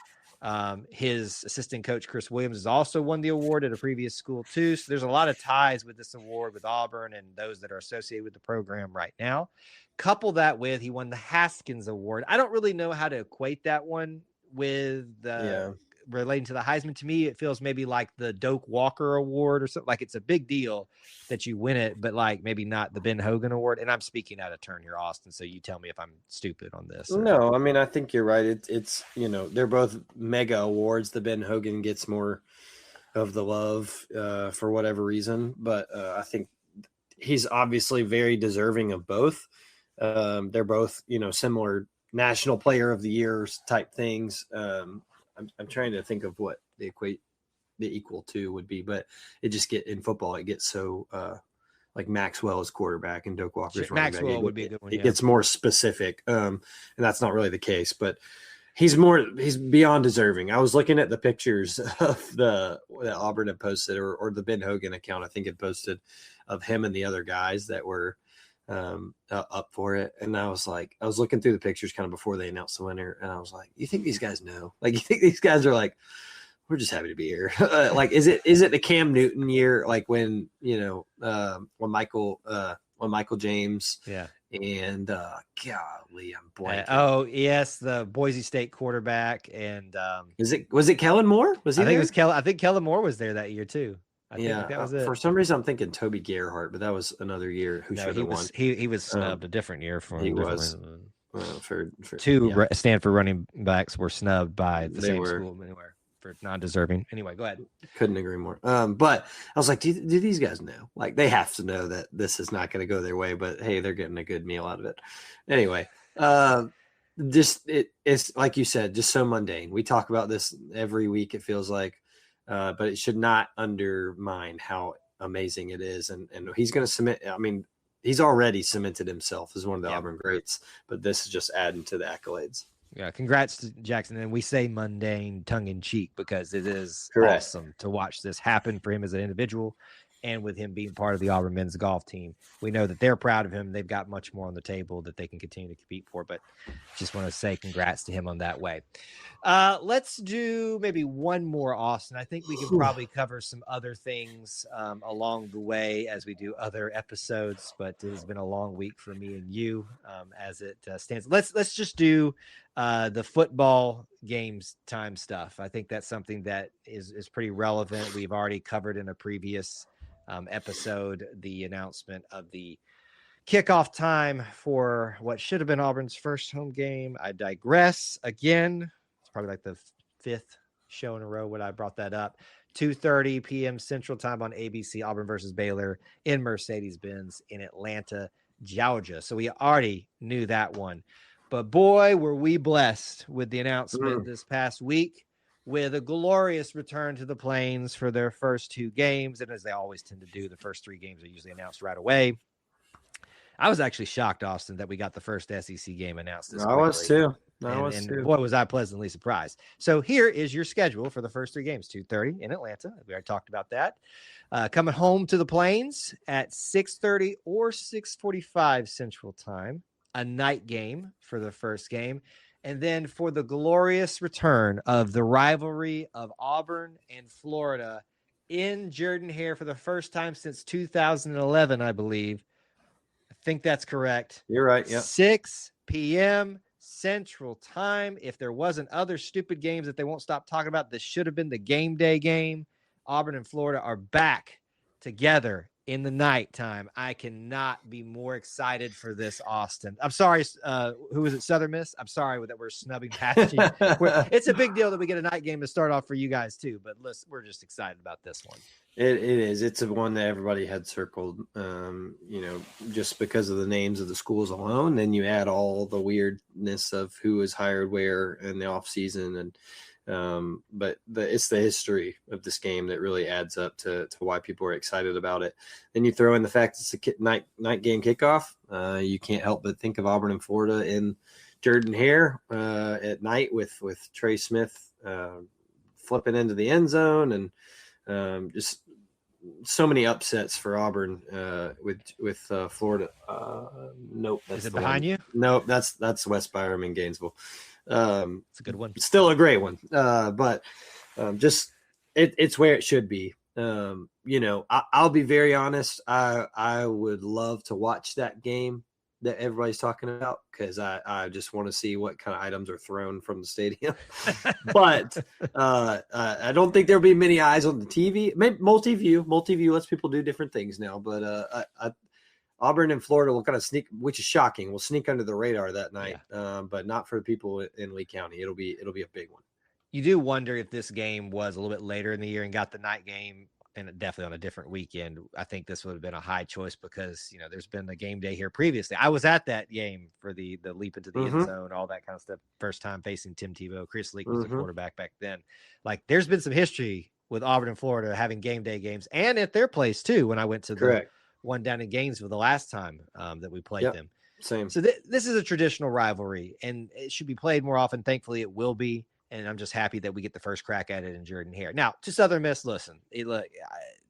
Speaker 3: His assistant coach, Chris Williams, has also won the award at a previous school too. So there's a lot of ties with this award with Auburn and those that are associated with the program right now. Couple that with, he won the Haskins Award. I don't really know how to equate that one with relating to the Heisman. To me, it feels maybe like the Doak Walker Award or something. Like it's a big deal that you win it, but like maybe not the Ben Hogan Award. And I'm speaking out of turn here, Austin, so you tell me if I'm stupid on this.
Speaker 4: No, I mean, I think you're right. It's they're both mega awards. The Ben Hogan gets more of the love for whatever reason, but I think he's obviously very deserving of both. They're both, similar National Player of the Year type things. I'm trying to think of what the equal to would be, but it just in football, it gets so like Maxwell is quarterback and Doak Walker's running back.
Speaker 3: Maxwell would be a good one.
Speaker 4: It gets more specific. And that's not really the case, but he's beyond deserving. I was looking at the pictures of that Auburn had posted or the Ben Hogan account, I think, had posted of him and the other guys that were up for it. And I was looking through the pictures kind of before they announced the winner, and I was like, you think these guys know? Like, you think these guys are like, we're just happy to be here? Like, is it the Cam Newton year? Like when when Michael James, and golly, I'm blanking.
Speaker 3: Oh yes, the Boise State quarterback, and
Speaker 4: was it Kellen Moore? Was he?
Speaker 3: I think it was Kellen. I think Kellen Moore was there that year too. I think that was it.
Speaker 4: For some reason, I'm thinking Toby Gerhart, but that was another year. Who should have won?
Speaker 3: He was snubbed a different year for
Speaker 4: he was. For
Speaker 3: two Stanford running backs were snubbed by the same school anywhere for non-deserving. Anyway, go ahead.
Speaker 4: Couldn't agree more. But I was like, do these guys know? Like, they have to know that this is not going to go their way, but hey, they're getting a good meal out of it. Anyway, it's like you said, just so mundane. We talk about this every week, it feels like, but it should not undermine how amazing it is. And he's going to submit. I mean, he's already cemented himself as one of the Auburn greats, but this is just adding to the accolades.
Speaker 3: Yeah, congrats to Jackson. And we say mundane tongue in cheek because it is awesome to watch this happen for him as an individual, and with him being part of the Auburn men's golf team. We know that they're proud of him. They've got much more on the table that they can continue to compete for, but just want to say congrats to him on that way. Let's do maybe one more, Austin. I think we can probably cover some other things along the way as we do other episodes, but it has been a long week for me and you as it stands. Let's just do the football games time stuff. I think that's something that is pretty relevant. We've already covered in a previous episode the announcement of the kickoff time for what should have been Auburn's first home game. I digress again. It's probably like the fifth show in a row when I brought that up. 2:30 p.m. Central Time on ABC, Auburn versus Baylor in Mercedes-Benz in Atlanta, Georgia. So we already knew that one. But boy, were we blessed with the announcement this past week with a glorious return to the Plains for their first two games. And as they always tend to do, the first three games are usually announced right away. I was actually shocked, Austin, that we got the first SEC game announced this quickly.
Speaker 4: I was too.
Speaker 3: Boy, was I pleasantly surprised. So here is your schedule for the first three games. 2:30 in Atlanta. We already talked about that. Coming home to the Plains at 6:30 or 6:45 Central Time. A night game for the first game. And then for the glorious return of the rivalry of Auburn and Florida in Jordan-Hare for the first time since 2011, I believe. I think that's correct.
Speaker 4: You're right. Yeah.
Speaker 3: 6 p.m. Central Time. If there wasn't other stupid games that they won't stop talking about, this should have been the game day game. Auburn and Florida are back together in the nighttime. I cannot be more excited for this, Austin. I'm sorry. Who was it? Southern Miss. I'm sorry that we're snubbing past you. It's a big deal that we get a night game to start off for you guys too, but listen, we're just excited about this one.
Speaker 4: It is. It's a one that everybody had circled, just because of the names of the schools alone. Then you add all the weirdness of who was hired where in the off season, and but it's the history of this game that really adds up to why people are excited about it. Then you throw in the fact it's a night game kickoff. You can't help but think of Auburn and Florida in Jordan-Hare at night with Trey Smith flipping into the end zone, and just so many upsets for Auburn with Florida. Nope, that's
Speaker 3: is it behind you?
Speaker 4: Nope, that's West Byram in Gainesville.
Speaker 3: It's a good one.
Speaker 4: Still a great one. But just it's where it should be. I'll be very honest. I would love to watch that game that everybody's talking about, because I just want to see what kind of items are thrown from the stadium. But I don't think there'll be many eyes on the TV. Maybe multi-view lets people do different things now. But Auburn and Florida will kind of sneak, which is shocking. We'll sneak under the radar that night, but not for the people in Lee County. It'll be a big one.
Speaker 3: You do wonder if this game was a little bit later in the year and got the night game, and definitely on a different weekend. I think this would have been a high choice because, there's been a game day here previously. I was at that game for the leap into the end zone, all that kind of stuff. First time facing Tim Tebow. Chris Leak was the quarterback back then. Like, there's been some history with Auburn and Florida having game day games, and at their place too, when I went to the one down in Gainesville the last time that we played them.
Speaker 4: Same.
Speaker 3: So this is a traditional rivalry, and it should be played more often. Thankfully, it will be. And I'm just happy that we get the first crack at it in Jordan-Hare. Now, to Southern Miss, listen, the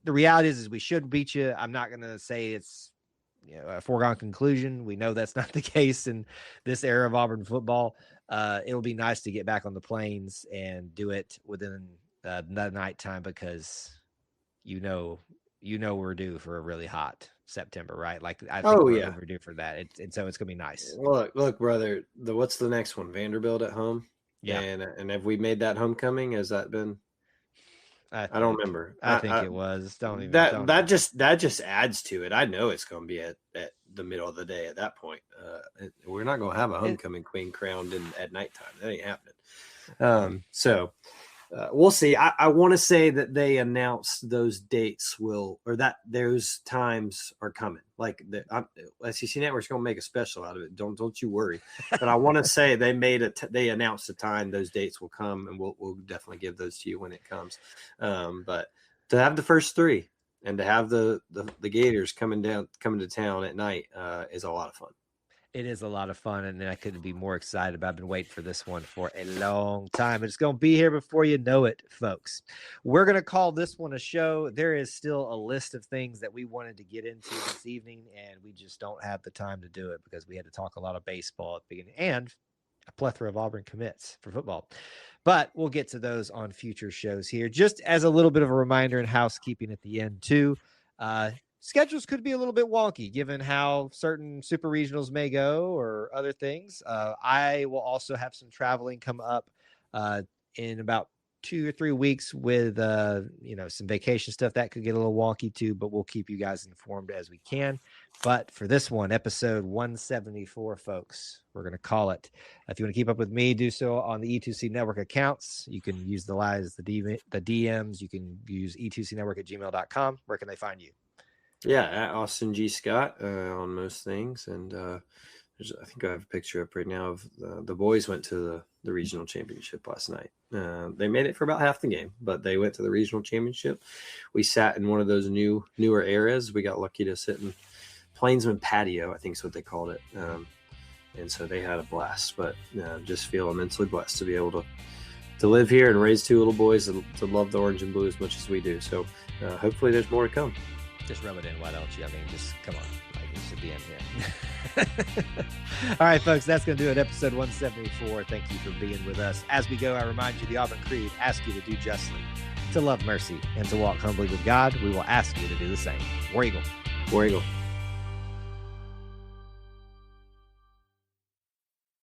Speaker 3: reality is we should beat you. I'm not going to say it's a foregone conclusion. We know that's not the case in this era of Auburn football. It'll be nice to get back on the plains and do it within the nighttime, because we're due for a really hot September, right? Like I think we're overdue for that. And so it's gonna be nice.
Speaker 4: Look, brother. What's the next one? Vanderbilt at home. Yeah, and have we made that homecoming? Has that been? I don't remember.
Speaker 3: I think it was.
Speaker 4: That just adds to it. I know it's going to be at the middle of the day at that point. We're not going to have a homecoming queen crowned at nighttime. That ain't happening. So we'll see. I want to say that they announced those dates that those times are coming. Like the SEC Network's going to make a special out of it. Don't you worry. But I want to say they announced the time those dates will come, and we'll definitely give those to you when it comes. But to have the first three and to have the Gators coming to town at night is a lot of fun.
Speaker 3: It is a lot of fun, and I couldn't be more excited about. I've been waiting for this one for a long time. It's going to be here before you know it, folks. We're going to call this one a show. There is still a list of things that we wanted to get into this evening, and we just don't have the time to do it because we had to talk a lot of baseball at the beginning and a plethora of Auburn commits for football. But we'll get to those on future shows here. Just as a little bit of a reminder and housekeeping at the end, too, schedules could be a little bit wonky given how certain super regionals may go or other things. I will also have some traveling come up in about 2 or 3 weeks with, some vacation stuff that could get a little wonky too, but we'll keep you guys informed as we can. But for this one, episode 174, folks, we're going to call it. If you want to keep up with me, do so on the E2C Network accounts. You can use the DMs. You can use e2cnetwork@gmail.com. Where can they find you?
Speaker 4: Yeah, at Austin G. Scott on most things. And I think I have a picture up right now of the boys went to the regional championship last night. They made it for about half the game, but they went to the regional championship. We sat in one of those newer areas. We got lucky to sit in Plainsman Patio, I think is what they called it. And so they had a blast, but just feel immensely blessed to be able to live here and raise two little boys to love the orange and blue as much as we do. So hopefully there's more to come.
Speaker 3: Just rub it in, why don't you? I mean, just come on. Like, it should be in here. All right, folks, that's going to do it. Episode 174. Thank you for being with us. As we go, I remind you, the Auburn Creed asks you to do justly, to love mercy, and to walk humbly with God. We will ask you to do the same. War Eagle.
Speaker 4: War Eagle.